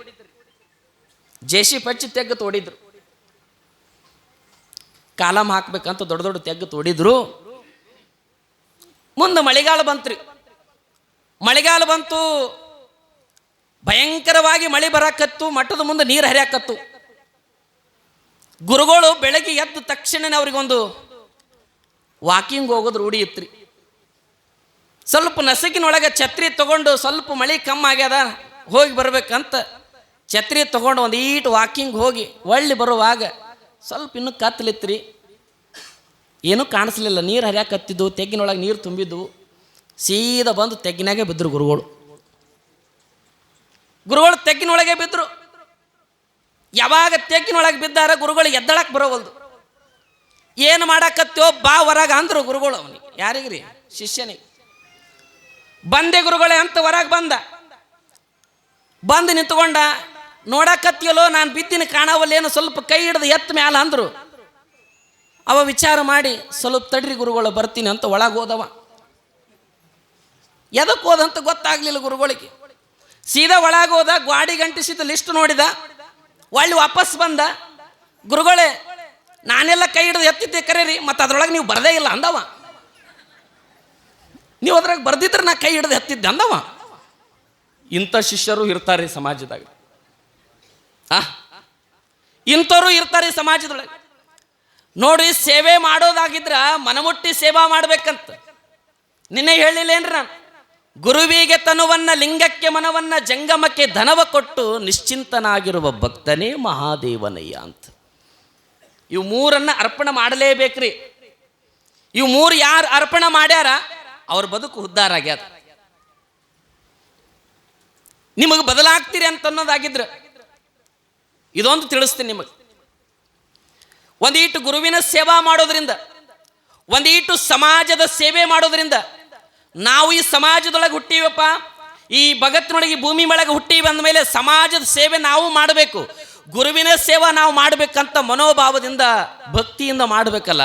ಜೇಸಿ ಪಚ್ಚಿ ತೆಗ್ಗು ತೋಡಿದ್ರು. ಕಾಲಮ್ ಹಾಕ್ಬೇಕಂತ ದೊಡ್ಡ ದೊಡ್ಡ ತೆಗ್ಗು ತೋಡಿದ್ರು. ಮುಂದೆ ಮಳೆಗಾಲ ಬಂತ್ರಿ. ಮಳೆಗಾಲ ಬಂತು, ಭಯಂಕರವಾಗಿ ಮಳೆ ಬರಾಕತ್ತು. ಮಠದ ಮುಂದೆ ನೀರು ಹರಿಯಾಕತ್ತು. ಗುರುಗಳು ಬೆಳಗ್ಗೆ ಎದ್ದ ತಕ್ಷಣನೇ ಅವ್ರಿಗೊಂದು ವಾಕಿಂಗ್ ಹೋಗೋದು ರೂಢಿ ಇತ್ರಿ. ಸ್ವಲ್ಪ ನಸುಕಿನೊಳಗೆ ಛತ್ರಿ ತಗೊಂಡು ಸ್ವಲ್ಪ ಮಳೆ ಕಮ್ಮಿ ಆಗ್ಯದ ಹೋಗಿ ಬರ್ಬೇಕಂತ ಛತ್ರಿ ತಗೊಂಡು ಒಂದು ಈಟು ವಾಕಿಂಗ್ ಹೋಗಿ ಒಳ್ಳೆ ಬರುವಾಗ ಸ್ವಲ್ಪ ಇನ್ನೂ ಕತ್ತಲಿತ್ರಿ. ಏನೂ ಕಾಣಿಸ್ಲಿಲ್ಲ. ನೀರು ಹರಿಯಾಕತ್ತಿದ್ದು, ತೆಗ್ಗಿನೊಳಗೆ ನೀರು ತುಂಬಿದ್ವು. ಸೀದಾ ಬಂದು ತೆಗ್ಗಿನಾಗೆ ಬಿದ್ದರು ಗುರುಗಳು. ಗುರುಗಳು ತೆಗ್ಗಿನೊಳಗೆ ಬಿದ್ದರು. ಯಾವಾಗ ತೆಗ್ಗಿನೊಳಗೆ ಬಿದ್ದಾರ ಗುರುಗಳು ಎದ್ದಳಕ್ಕೆ ಬರೋವಲ್ದು. ಏನು ಮಾಡಾಕತ್ತೋ ಬಾ ಹೊರಗೆ ಅಂದರು ಗುರುಗಳು ಅವನಿಗೆ. ಯಾರಿಗ್ರಿ? ಶಿಷ್ಯನಿಗೆ. ಬಂದೆ ಗುರುಗಳೇ ಅಂತ ಹೊರಗೆ ಬಂದು ನಿಂತ್ಕೊಂಡ. ನೋಡಾಕತ್ತಿಯಲ್ಲೋ ನಾನು ಬಿದ್ದಿನ ಕಾಣವಲ್ಲೇನು, ಸ್ವಲ್ಪ ಕೈ ಹಿಡ್ದು ಎತ್ತ ಮ್ಯಾಲ ಅಂದರು. ಅವ ವಿಚಾರ ಮಾಡಿ ಸ್ವಲ್ಪ ತಡ್ರಿ ಗುರುಗಳು ಬರ್ತೀನಿ ಅಂತ ಒಳಗೆ ಹೋದವ. ಎದಕ್ಕೆ ಹೋದಂತ ಗೊತ್ತಾಗ್ಲಿಲ್ಲ ಗುರುಗಳಿಗೆ. ಸೀದಾ ಒಳಗೆ ಹೋದ. ಗ್ವಾಡಿ ಗಂಟಿಸಿದ ಲಿಸ್ಟ್ ನೋಡಿದ. ಒಳ್ಳೆ ವಾಪಸ್ ಬಂದ. ಗುರುಗಳೇ ನಾನೆಲ್ಲ ಕೈ ಹಿಡಿದು ಎತ್ತಿದ್ದೆ ಕರೀರಿ, ಮತ್ತು ಅದ್ರೊಳಗೆ ನೀವು ಬರದೇ ಇಲ್ಲ ಅಂದವ. ನೀವು ಅದ್ರಾಗ ಬರ್ದಿದ್ರೆ ನಾ ಕೈ ಹಿಡಿದು ಎತ್ತಿದ್ದೆ ಅಂದವ. ಇಂಥ ಶಿಷ್ಯರು ಇರ್ತಾರೆ ಸಮಾಜದಾಗ. ಇಂಥವ್ರು ಇರ್ತಾರೆ ಸಮಾಜದೊಳಗೆ. ನೋಡಿ, ಸೇವೆ ಮಾಡೋದಾಗಿದ್ರ ಮನಮುಟ್ಟಿ ಸೇವಾ ಮಾಡ್ಬೇಕಂತ ನಿನ್ನೆ ಹೇಳಿಲ್ಲೇನ್ರಿ ನಾನು? ಗುರುವಿಗೆ ತನುವನ್ನ, ಲಿಂಗಕ್ಕೆ ಮನವನ್ನ, ಜಂಗಮಕ್ಕೆ ಧನವ ಕೊಟ್ಟು ನಿಶ್ಚಿಂತನಾಗಿರುವ ಭಕ್ತನೇ ಮಹಾದೇವನಯ್ಯ ಅಂತ. ಇವು 3 ಅರ್ಪಣೆ ಮಾಡಲೇಬೇಕ್ರಿ. ಇವು 3 ಯಾರು ಅರ್ಪಣೆ ಮಾಡ್ಯಾರ ಅವ್ರ ಬದುಕು ಉದ್ಧಾರ ಆಗ್ಯಾದ. ನಿಮಗೆ ಬದಲಾಗ್ತೀರಿ ಅಂತ ಅನ್ನೋದಾಗಿದ್ರ ಇದೊಂದು ತಿಳಿಸ್ತೀನಿ ನಿಮಗೆ. ಒಂದೀಟು ಗುರುವಿನ ಸೇವಾ ಮಾಡೋದ್ರಿಂದ, ಒಂದೀಟು ಸಮಾಜದ ಸೇವೆ ಮಾಡೋದ್ರಿಂದ, ನಾವು ಈ ಸಮಾಜದೊಳಗೆ ಹುಟ್ಟಿವಪ್ಪ, ಈ ಭಗತ್ತಿನೊಳಗೆ ಭೂಮಿ ಒಳಗೆ ಹುಟ್ಟಿ ಬಂದ ಮೇಲೆ ಸಮಾಜದ ಸೇವೆ ನಾವು ಮಾಡಬೇಕು, ಗುರುವಿನ ಸೇವಾ ನಾವು ಮಾಡಬೇಕಂತ ಮನೋಭಾವದಿಂದ ಭಕ್ತಿಯಿಂದ ಮಾಡಬೇಕಲ್ಲ.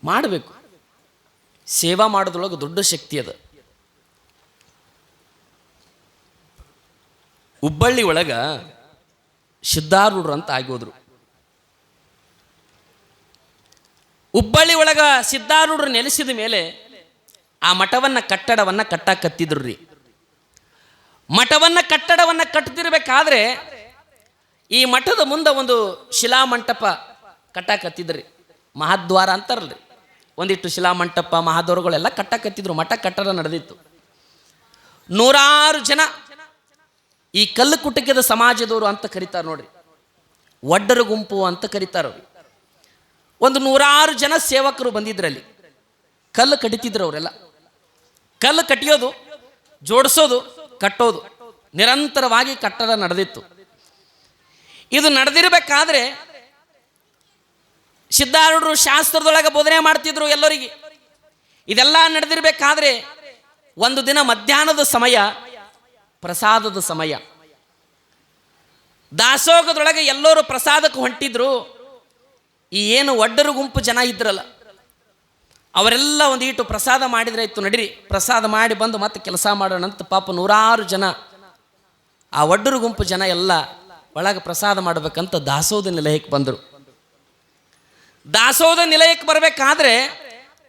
ಮಾಡಬೇಕು. ಸೇವಾ ಮಾಡೋದ್ರೊಳಗೆ ದೊಡ್ಡ ಶಕ್ತಿ ಅದ. ಹುಬ್ಬಳ್ಳಿ ಒಳಗ ಸಿದ್ಧಾರೂಢರು ಅಂತ ಆಗೋದ್ರು. ಹುಬ್ಬಳ್ಳಿ ಒಳಗ ಸಿದ್ಧಾರೂಢರು ನೆಲೆಸಿದ ಮೇಲೆ ಆ ಕಟ್ಟಡವನ್ನು ಕಟ್ಟಾಕತ್ತಿದ್ರು ರೀ. ಕಟ್ಟಡವನ್ನು ಕಟ್ಟತಿರ್ಬೇಕಾದ್ರೆ ಈ ಮಠದ ಮುಂದೆ ಒಂದು ಶಿಲಾಮಂಟಪ ಕಟ್ಟಾಕತ್ತಿದ್ರಿ. ಮಹಾದ್ವಾರ ಅಂತಾರಲ್ರಿ, ಒಂದಿಟ್ಟು ಶಿಲಾಮಂಟಪ ಮಹಾದ್ವಾರಗಳೆಲ್ಲ ಕಟ್ಟಾಕತ್ತಿದ್ರು. ಮಠ ಕಟ್ಟಡ ನಡೆದಿತ್ತು. 100 ಜನ ಈ ಕಲ್ಲು ಕುಟುಕದ ಸಮಾಜದವರು ಅಂತ ಕರೀತಾರೆ ನೋಡ್ರಿ, ಒಡ್ಡರ ಗುಂಪು ಅಂತ ಕರೀತಾರೆ. ಒಂದು 100 ಜನ ಸೇವಕರು ಬಂದಿದ್ರಲ್ಲಿ. ಕಲ್ಲು ಕಡಿತಿದ್ರು ಅವರೆಲ್ಲ. ಕಲ್ಲು ಕಟ್ಟಿಯೋದು, ಜೋಡಿಸೋದು, ಕಟ್ಟೋದು, ನಿರಂತರವಾಗಿ ಕಟ್ಟಡ ನಡೆದಿತ್ತು. ಇದು ನಡೆದಿರಬೇಕಾದ್ರೆ ಸಿದ್ಧಾರೂಢರು ಶಾಸ್ತ್ರದೊಳಗೆ ಬೋಧನೆ ಮಾಡ್ತಿದ್ರು ಎಲ್ಲರಿಗೆ. ಇದೆಲ್ಲ ನಡೆದಿರ್ಬೇಕಾದ್ರೆ ಒಂದು ದಿನ ಮಧ್ಯಾಹ್ನದ ಸಮಯ, ಪ್ರಸಾದದ ಸಮಯ. ದಾಸೋಗದೊಳಗೆ ಎಲ್ಲರೂ ಪ್ರಸಾದಕ್ಕೆ ಹೊಂಟಿದ್ರು. ಈ ಏನು ಒಡ್ಡರು ಗುಂಪು ಜನ ಇದ್ರಲ್ಲ, ಅವರೆಲ್ಲ ಒಂದೀಟು ಪ್ರಸಾದ ಮಾಡಿದ್ರೆ ಇತ್ತು, ನಡೀರಿ ಪ್ರಸಾದ ಮಾಡಿ ಬಂದು ಮತ್ತೆ ಕೆಲಸ ಮಾಡೋಣ ಅಂತ ಪಾಪ ನೂರಾರು ಜನ, ಆ ಒಡ್ಡರು ಗುಂಪು ಜನ ಎಲ್ಲ ಒಳಗೆ ಪ್ರಸಾದ ಮಾಡಬೇಕಂತ ದಾಸೋಹದ ನಿಲಯಕ್ಕೆ ಬಂದರು. ದಾಸೋಹದ ನಿಲಯಕ್ಕೆ ಬರಬೇಕಾದ್ರೆ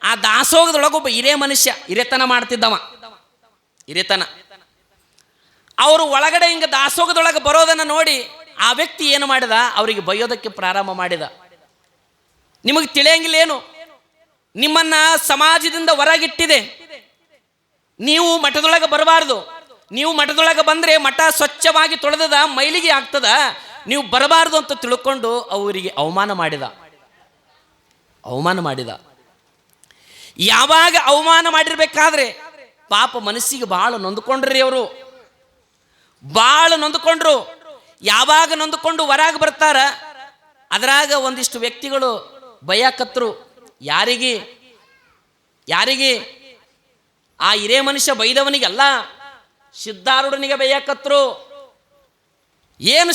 ಆ ದಾಸೋಹದೊಳಗೊಬ್ಬ ಹಿರೇ ಮನುಷ್ಯ ಹಿರೇತನ ಮಾಡ್ತಿದ್ದವ, ಹಿರೇತನ. ಅವರು ಒಳಗಡೆ ಹಿಂಗೆ ದಾಸೋಹದೊಳಗೆ ಬರೋದನ್ನು ನೋಡಿ ಆ ವ್ಯಕ್ತಿ ಏನು ಮಾಡಿದ, ಅವರಿಗೆ ಬೈಯೋದಕ್ಕೆ ಪ್ರಾರಂಭ ಮಾಡಿದ. ನಿಮಗೆ ತಿಳಿಯಂಗಿಲ್ಲ ಏನು, ನಿಮ್ಮನ್ನ ಸಮಾಜದಿಂದ ಹೊರಗಿಟ್ಟಿದೆ, ನೀವು ಮಠದೊಳಗೆ ಬರಬಾರ್ದು, ನೀವು ಮಠದೊಳಗೆ ಬಂದರೆ ಮಠ ಸ್ವಚ್ಛವಾಗಿ ತೊಳೆದದ ಮೈಲಿಗೆ ಆಗ್ತದ, ನೀವು ಬರಬಾರ್ದು ಅಂತ ತಿಳ್ಕೊಂಡು ಅವರಿಗೆ ಅವಮಾನ ಮಾಡಿದ. ಯಾವಾಗ ಅವಮಾನ ಮಾಡಿರ್ಬೇಕಾದ್ರೆ ಪಾಪ ಮನಸ್ಸಿಗೆ ಭಾಳ ನೊಂದುಕೊಂಡ್ರಿ, ಅವರು ಭಾಳ ನೊಂದುಕೊಂಡ್ರು. ಯಾವಾಗ ನೊಂದುಕೊಂಡು ಹೊರಗೆ ಬರ್ತಾರ, ಅದರಾಗ ಒಂದಿಷ್ಟು ವ್ಯಕ್ತಿಗಳು ಬೈಯಾಕತ್ರು. ಯಾರಿಗೆ ಆ ಹಿರೇ ಮನುಷ್ಯ ಬೈದವನಿಗಲ್ಲ, ಸಿದ್ಧಾರೂಢನಿಗೆ ಬೈಯಾಕತ್ರು. ಏನು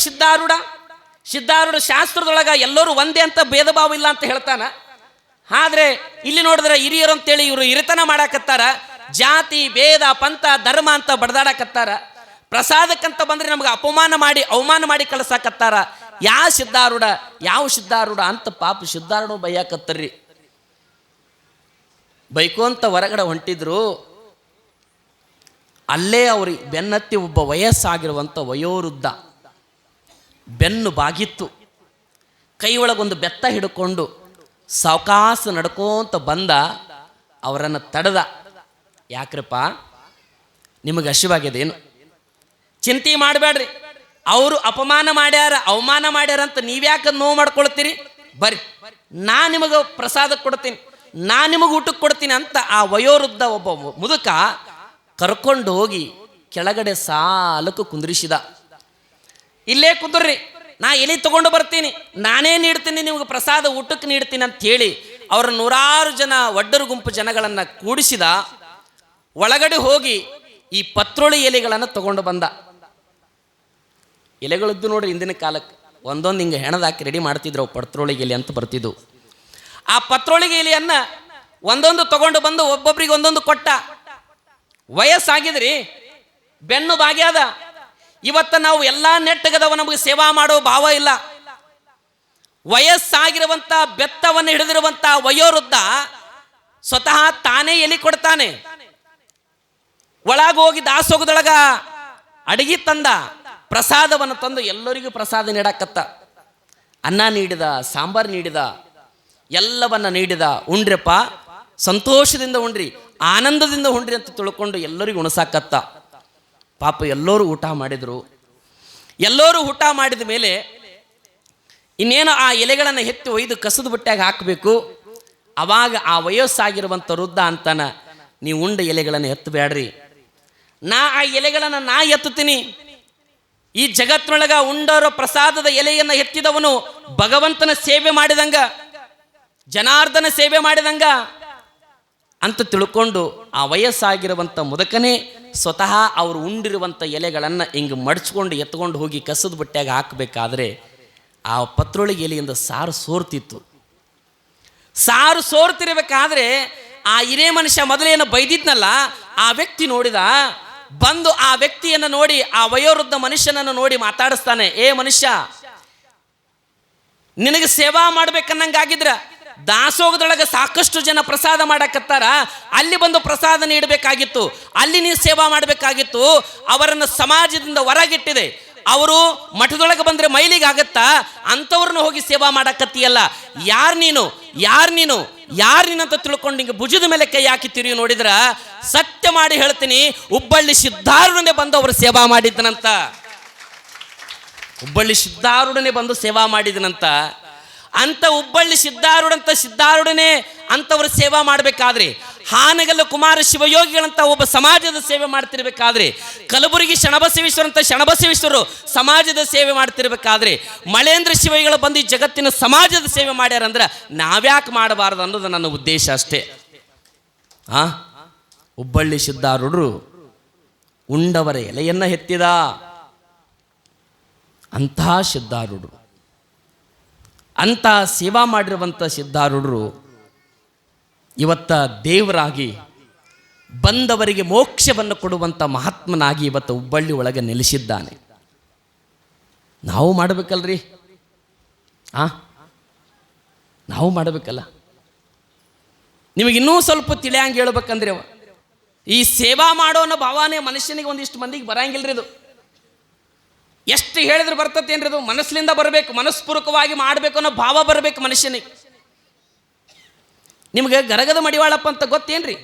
ಸಿದ್ಧಾರೂಢ ಶಾಸ್ತ್ರದೊಳಗೆ ಎಲ್ಲರೂ ಒಂದೇ ಅಂತ ಭೇದ ಭಾವ ಇಲ್ಲ ಅಂತ ಹೇಳ್ತಾನ. ಆದ್ರೆ ಇಲ್ಲಿ ನೋಡಿದ್ರೆ ಹಿರಿಯರು ಅಂತೇಳಿ ಇವರು ಹಿರಿತನ ಮಾಡಾಕತ್ತಾರ, ಜಾತಿ ಭೇದ ಪಂಥ ಧರ್ಮ ಅಂತ ಬಡದಾಡಕತ್ತಾರ. ಪ್ರಸಾದಕ್ಕಂತ ಬಂದ್ರೆ ನಮ್ಗೆ ಅವಮಾನ ಮಾಡಿ ಕಳ್ಸಾಕತ್ತಾರ. ಯಾವ ಸಿದ್ಧಾರೂಢ ಅಂತ ಪಾಪ ಸಿದ್ಧಾರೂಢ ಬೈಯಾಕತ್ತರ್ರಿ. ಬೈಕೋಂತ ಹೊರಗಡೆ ಹೊಂಟಿದ್ರು. ಅಲ್ಲೇ ಅವ್ರಿಗೆ ಬೆನ್ನತ್ತಿ ಒಬ್ಬ ವಯಸ್ಸಾಗಿರುವಂಥ ವಯೋವೃದ್ಧ ಬೆನ್ನು ಬಾಗಿತ್ತು, ಕೈ ಒಳಗೊಂದು ಬೆತ್ತ ಹಿಡ್ಕೊಂಡು ಸಾವಕಾಸ ನಡ್ಕೋಂತ ಬಂದ. ಅವರನ್ನು ತಡೆದ. ಯಾಕ್ರಪ್ಪ, ನಿಮಗೆ ಹಸಿವಾಗ್ಯದೇನು? ಚಿಂತೆ ಮಾಡಬೇಡ್ರಿ, ಅವರು ಅವಮಾನ ಮಾಡ್ಯಾರ ಅಂತ ನೀವ್ಯಾಕೆ ನೋವು ಮಾಡ್ಕೊಳ್ತೀರಿ? ಬರ್ರಿ, ನಾ ನಿಮಗೆ ಪ್ರಸಾದ ಕೊಡ್ತೀನಿ, ನಾ ನಿಮಗೆ ಊಟಕ್ಕೆ ಕೊಡ್ತೀನಿ ಅಂತ ಆ ವಯೋವೃದ್ಧ ಒಬ್ಬ ಮುದುಕ ಕರ್ಕೊಂಡು ಹೋಗಿ ಕೆಳಗಡೆ ಸಾಲಕ್ಕೆ ಕುಂದ್ರಿಸಿದ. ಇಲ್ಲೇ ಕುಂದ್ರಿ, ನಾ ಎಲ್ಲಿ ತಗೊಂಡು ಬರ್ತೀನಿ, ನಾನೇ ನೀಡ್ತೀನಿ ನಿಮಗೆ ಪ್ರಸಾದ, ಊಟಕ್ಕೆ ನೀಡ್ತೀನಿ ಅಂತ ಹೇಳಿ ಅವರ ನೂರಾರು ಜನ ಒಡ್ಡರು ಗುಂಪು ಜನಗಳನ್ನು ಕೂಡಿಸಿದ. ಒಳಗಡೆ ಹೋಗಿ ಈ ಪತ್ರೋಳಿ ಎಲೆಗಳನ್ನು ತಗೊಂಡು ಬಂದ. ಎಲೆಗಳಿದ್ದು ನೋಡ್ರಿ, ಹಿಂದಿನ ಕಾಲಕ್ಕೆ ಒಂದೊಂದು ಹಿಂಗೆ ಹೆಣದಾಕಿ ರೆಡಿ ಮಾಡ್ತಿದ್ರು. ಪತ್ರೋಳಿಗೆ ಎಲೆ ಅಂತ ಬರ್ತಿದ್ವು. ಆ ಪತ್ರೋಳಿಗೆ ಎಲೆಯನ್ನು ಒಂದೊಂದು ತಗೊಂಡು ಬಂದು ಒಬ್ಬೊಬ್ರಿಗೆ ಒಂದೊಂದು ಕೊಟ್ಟ. ವಯಸ್ಸಾಗಿದ್ರಿ, ಬೆನ್ನು ಬಾಗ್ಯಾದ. ಇವತ್ತು ನಾವು ಎಲ್ಲ ನೆಟ್ಟಗದವ, ನಮಗೆ ಸೇವಾ ಮಾಡೋ ಭಾವ ಇಲ್ಲ. ವಯಸ್ಸಾಗಿರುವಂತ ಬೆತ್ತವನ್ನು ಹಿಡಿದಿರುವಂತ ವಯೋವೃದ್ಧ ಸ್ವತಃ ತಾನೇ ಎಲಿ ಕೊಡ್ತಾನೆ. ಒಳಗೆ ಹೋಗಿ ದಾಸೋಗದೊಳಗ ಅಡಿಗೆ ತಂದ, ಪ್ರಸಾದವನ್ನು ತಂದು ಎಲ್ಲರಿಗೂ ಪ್ರಸಾದ ನೀಡಕತ್ತ. ಅನ್ನ ನೀಡಿದ, ಸಾಂಬಾರು ನೀಡಿದ, ಎಲ್ಲವನ್ನ ನೀಡಿದ. ಉಂಡ್ರಪ್ಪ, ಸಂತೋಷದಿಂದ ಉಂಡ್ರಿ, ಆನಂದದಿಂದ ಉಂಡ್ರಿ ಅಂತ ತಿಳ್ಕೊಂಡು ಎಲ್ಲರಿಗೂ ಉಣಸಾಕತ್ತ. ಪಾಪ ಎಲ್ಲರೂ ಊಟ ಮಾಡಿದರು. ಎಲ್ಲರೂ ಊಟ ಮಾಡಿದ ಮೇಲೆ ಇನ್ನೇನು ಆ ಎಲೆಗಳನ್ನು ಎತ್ತಿ ಒಯ್ದು ಕಸದ ಬುಟ್ಟ್ಯಾಗ ಹಾಕಬೇಕು. ಅವಾಗ ಆ ವಯಸ್ಸಾಗಿರುವಂಥ ವೃದ್ಧ ಅಂತಾನ, ನೀವು ಉಂಡ ಎಲೆಗಳನ್ನು ಎತ್ತಬೇಡ್ರಿ, ನಾ ಆ ಎಲೆಗಳನ್ನು ನಾ ಎತ್ತುತ್ತೀನಿ. ಈ ಜಗತ್ತಿನೊಳಗ ಉಂಡರ ಪ್ರಸಾದದ ಎಲೆಯನ್ನು ಎತ್ತಿದವನು ಭಗವಂತನ ಸೇವೆ ಮಾಡಿದಂಗ, ಜನಾರ್ದನ ಸೇವೆ ಮಾಡಿದಂಗ ಅಂತ ತಿಳ್ಕೊಂಡು ಆ ವಯಸ್ಸಾಗಿರುವಂಥ ಮುದಕನೇ ಸ್ವತಃ ಅವರು ಉಂಡಿರುವಂಥ ಎಲೆಗಳನ್ನು ಹಿಂಗೆ ಮಡಚ್ಕೊಂಡು ಎತ್ಕೊಂಡು ಹೋಗಿ ಕಸದ ಬುಟ್ಟ್ಯಾಗ ಹಾಕಬೇಕಾದ್ರೆ ಆ ಪತ್ರೋಳಿಗೆ ಎಲೆಯಿಂದ ಸಾರು ಸೋರ್ತಿತ್ತು. ಸಾರು ಸೋರ್ತಿರ್ಬೇಕಾದ್ರೆ ಆ ಹಿರೇ ಮನುಷ್ಯ ಮೊದಲೇನು ಬೈದಿದ್ನಲ್ಲ, ಆ ವ್ಯಕ್ತಿ ನೋಡಿದ. ಬಂದು ಆ ವ್ಯಕ್ತಿಯನ್ನು ನೋಡಿ, ಆ ವಯೋವೃದ್ಧ ಮನುಷ್ಯನನ್ನು ನೋಡಿ ಮಾತಾಡಿಸ್ತಾನೆ. ಏ ಮನುಷ್ಯ, ನಿನಗೆ ಸೇವಾ ಮಾಡ್ಬೇಕನ್ನಂಗಾಗಿದ್ರ ದಾಸೋಗದೊಳಗೆ ಸಾಕಷ್ಟು ಜನ ಪ್ರಸಾದ ಮಾಡಕತ್ತಾರ, ಅಲ್ಲಿ ಬಂದು ಪ್ರಸಾದ ನೀಡಬೇಕಾಗಿತ್ತು, ಅಲ್ಲಿ ನೀವು ಸೇವಾ ಮಾಡಬೇಕಾಗಿತ್ತು. ಅವರನ್ನು ಸಮಾಜದಿಂದ ಹೊರಗಿಟ್ಟಿದೆ, ಅವರು ಮಠದೊಳಗೆ ಬಂದರೆ ಮೈಲಿಗೆ ಆಗತ್ತಾ, ಅಂಥವ್ರನ್ನ ಹೋಗಿ ಸೇವಾ ಮಾಡಕತ್ತೀಯಲ್ಲ. ಯಾರು ನೀನು ಅಂತ ತಿಳ್ಕೊಂಡು ಹಿಂಗೆ ಭುಜದ ಮೇಲೆ ಕೈ ಹಾಕಿ ತಿರುಗಿ ನೋಡಿದ್ರ ಸತ್ಯ ಮಾಡಿ ಹೇಳ್ತೀನಿ, ಹುಬ್ಬಳ್ಳಿ ಸಿದ್ಧಾರೂಢನೇ ಬಂದು ಅವರು ಸೇವಾ ಮಾಡಿದ್ದನಂತ. ಹುಬ್ಬಳ್ಳಿ ಸಿದ್ಧಾರೂಢನೇ ಬಂದು ಸೇವಾ ಮಾಡಿದನಂತ. ಅಂತ ಹುಬ್ಬಳ್ಳಿ ಸಿದ್ಧಾರೂಢನೇ ಅಂಥವ್ರು ಸೇವಾ ಮಾಡಬೇಕಾದ್ರೆ ಹಾನಗಲ್ಲು ಕುಮಾರ ಶಿವಯೋಗಿಗಳಂತ ಒಬ್ಬ ಸಮಾಜದ ಸೇವೆ ಮಾಡ್ತಿರ್ಬೇಕಾದ್ರೆ, ಕಲಬುರಗಿ ಶಣಬಸವೇಶ್ವರಂತ ಶಣಬಸವೇಶ್ವರರು ಸಮಾಜದ ಸೇವೆ ಮಾಡ್ತಿರ್ಬೇಕಾದ್ರೆ, ಮಳೇಂದ್ರ ಶಿವಯೋಗಿಗಳು ಬಂದು ಈ ಜಗತ್ತಿನ ಸಮಾಜದ ಸೇವೆ ಮಾಡ್ಯಾರಂದ್ರೆ ನಾವ್ಯಾಕೆ ಮಾಡಬಾರದು ಅನ್ನೋದು ನನ್ನ ಉದ್ದೇಶ ಅಷ್ಟೇ. ಹುಬ್ಬಳ್ಳಿ ಸಿದ್ಧಾರೂಢರು ಉಂಡವರ ಎಲೆಯನ್ನು ಎತ್ತಿದ ಅಂತಹ ಸಿದ್ಧಾರೂಢರು, ಅಂಥ ಸೇವಾ ಮಾಡಿರುವಂಥ ಸಿದ್ಧಾರೂಢರು ಇವತ್ತ ದೇವರಾಗಿ ಬಂದವರಿಗೆ ಮೋಕ್ಷವನ್ನು ಕೊಡುವಂಥ ಮಹಾತ್ಮನಾಗಿ ಇವತ್ತು ಹುಬ್ಬಳ್ಳಿ ಒಳಗೆ ನೆಲೆಸಿದ್ದಾನೆ. ನಾವು ಮಾಡಬೇಕಲ್ರಿ, ನಾವು ಮಾಡಬೇಕಲ್ಲ. ನಿಮಗಿನ್ನೂ ಸ್ವಲ್ಪ ತಿಳಿಯಂಗೆ ಹೇಳ್ಬೇಕಂದ್ರೆ, ಈ ಸೇವಾ ಮಾಡೋ ಅನ್ನೋ ಭಾವನೆ ಮನುಷ್ಯನಿಗೆ ಒಂದಿಷ್ಟು ಮಂದಿಗೆ ಬರಂಗಿಲ್ರಿ. ಇದು ಎಷ್ಟು ಹೇಳಿದ್ರು ಬರ್ತತೇನ್ರಿ? ಅದು ಮನಸ್ಸಿನಿಂದ ಬರಬೇಕು, ಮನಸ್ಪೂರ್ವಕವಾಗಿ ಮಾಡಬೇಕು ಅನ್ನೋ ಭಾವ ಬರಬೇಕು ಮನುಷ್ಯನಿಗೆ. ನಿಮ್ಗೆ ಗರಗದ ಮಡಿವಾಳಪ್ಪ ಅಂತ ಗೊತ್ತೇನ್ರಿ?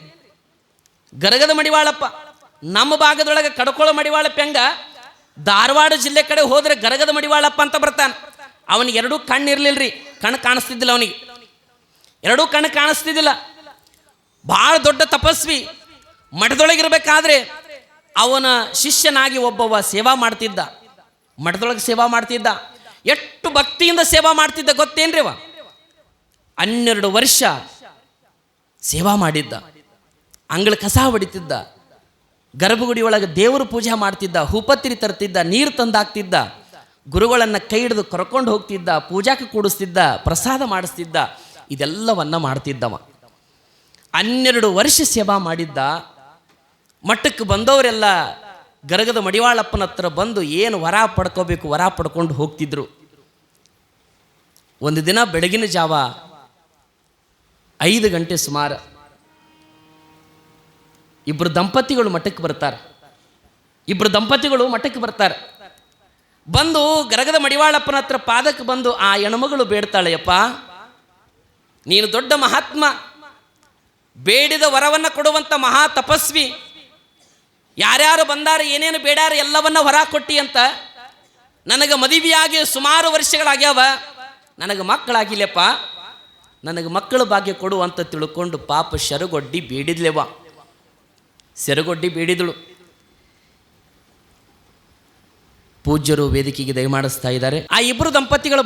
ಗರಗದ ಮಡಿವಾಳಪ್ಪ ನಮ್ಮ ಭಾಗದೊಳಗೆ ಕಡ್ಕೊಳ್ಳೋ ಮಡಿವಾಳಪ್ಪ ಹೆಂಗ ಧಾರವಾಡ ಜಿಲ್ಲೆ ಕಡೆ ಹೋದ್ರೆ ಗರಗದ ಮಡಿವಾಳಪ್ಪ ಅಂತ ಬರ್ತಾನೆ. ಅವನಿಗೆ ಎರಡೂ ಕಣ್ಣು ಇರಲಿಲ್ಲರಿ, ಕಣ್ಣು ಕಾಣಿಸ್ತಿದ್ದಿಲ್ಲ. ಅವನಿಗೆ ಎರಡೂ ಕಣ್ಣು ಕಾಣಿಸ್ತಿದ್ದಿಲ್ಲ. ಭಾಳ ದೊಡ್ಡ ತಪಸ್ವಿ. ಮಠದೊಳಗಿರ್ಬೇಕಾದ್ರೆ ಅವನ ಶಿಷ್ಯನಾಗಿ ಒಬ್ಬವ ಸೇವಾ ಮಾಡ್ತಿದ್ದ, ಮಠದೊಳಗೆ ಸೇವಾ ಮಾಡ್ತಿದ್ದ. ಎಷ್ಟು ಭಕ್ತಿಯಿಂದ ಸೇವಾ ಮಾಡ್ತಿದ್ದ ಗೊತ್ತೇನ್ರಿ? ಅವ 12 ವರ್ಷ ಸೇವಾ ಮಾಡಿದ್ದ. ಅಂಗಳ ಕಸ ಹೊಡಿತಿದ್ದ, ಗರ್ಭಗುಡಿ ಒಳಗೆ ದೇವರು ಪೂಜೆ ಮಾಡ್ತಿದ್ದ, ಹೂಪತ್ತಿರಿ ತರ್ತಿದ್ದ, ನೀರು ತಂದಾಕ್ತಿದ್ದ, ಗುರುಗಳನ್ನು ಕೈ ಹಿಡಿದು ಕರ್ಕೊಂಡು ಹೋಗ್ತಿದ್ದ, ಪೂಜಾಕ್ಕೆ ಕೂಡಿಸ್ತಿದ್ದ, ಪ್ರಸಾದ ಮಾಡಿಸ್ತಿದ್ದ, ಇದೆಲ್ಲವನ್ನ ಮಾಡ್ತಿದ್ದವ. 12 ವರ್ಷ ಸೇವಾ ಮಾಡಿದ್ದ. ಮಠಕ್ಕೆ ಬಂದವರೆಲ್ಲ ಗರಗದ ಮಡಿವಾಳಪ್ಪನ ಹತ್ರ ಬಂದು ಏನು ವರ ಪಡ್ಕೋಬೇಕು ವರ ಪಡ್ಕೊಂಡು ಹೋಗ್ತಿದ್ರು. ಒಂದು ದಿನ ಬೆಳಗಿನ ಜಾವ 5 ಗಂಟೆ ಸುಮಾರು ಇಬ್ಬರು ದಂಪತಿಗಳು ಮಠಕ್ಕೆ ಬರ್ತಾರೆ. ಬಂದು ಗರಗದ ಮಡಿವಾಳಪ್ಪನ ಹತ್ರ ಪಾದಕ್ಕೆ ಬಂದು ಆ ಹೆಣ್ಮಗಳು ಬೇಡ್ತಾಳೆ, ಯಪ್ಪ ನೀನು ದೊಡ್ಡ ಮಹಾತ್ಮ, ಬೇಡಿದ ವರವನ್ನು ಕೊಡುವಂಥ ಮಹಾ ತಪಸ್ವಿ, ಯಾರ್ಯಾರು ಬಂದಾರ ಏನೇನು ಬೇಡಾರ ಎಲ್ಲವನ್ನ ಹೊರ ಕೊಟ್ಟಿ ಅಂತ. ನನಗೆ ಮದುವೆಯಾಗಿ ಸುಮಾರು ವರ್ಷಗಳಾಗ್ಯಾವ, ನನಗೆ ಮಕ್ಕಳಾಗಿಲ್ಲಪ್ಪ, ನನಗೆ ಮಕ್ಕಳ ಭಾಗ್ಯ ಕೊಡು ಅಂತ ತಿಳ್ಕೊಂಡು ಪಾಪ ಸೆರಗೊಡ್ಡಿ ಬೇಡಿದ್ಲೆವ. ಸೆರಗೊಡ್ಡಿ ಬೇಡಿದಳು. ಪೂಜ್ಯರು ವೇದಿಕೆಗೆ ದಯಮಾಡಿಸ್ತಾ ಇದ್ದಾರೆ. ಆ ಇಬ್ಬರು ದಂಪತಿಗಳು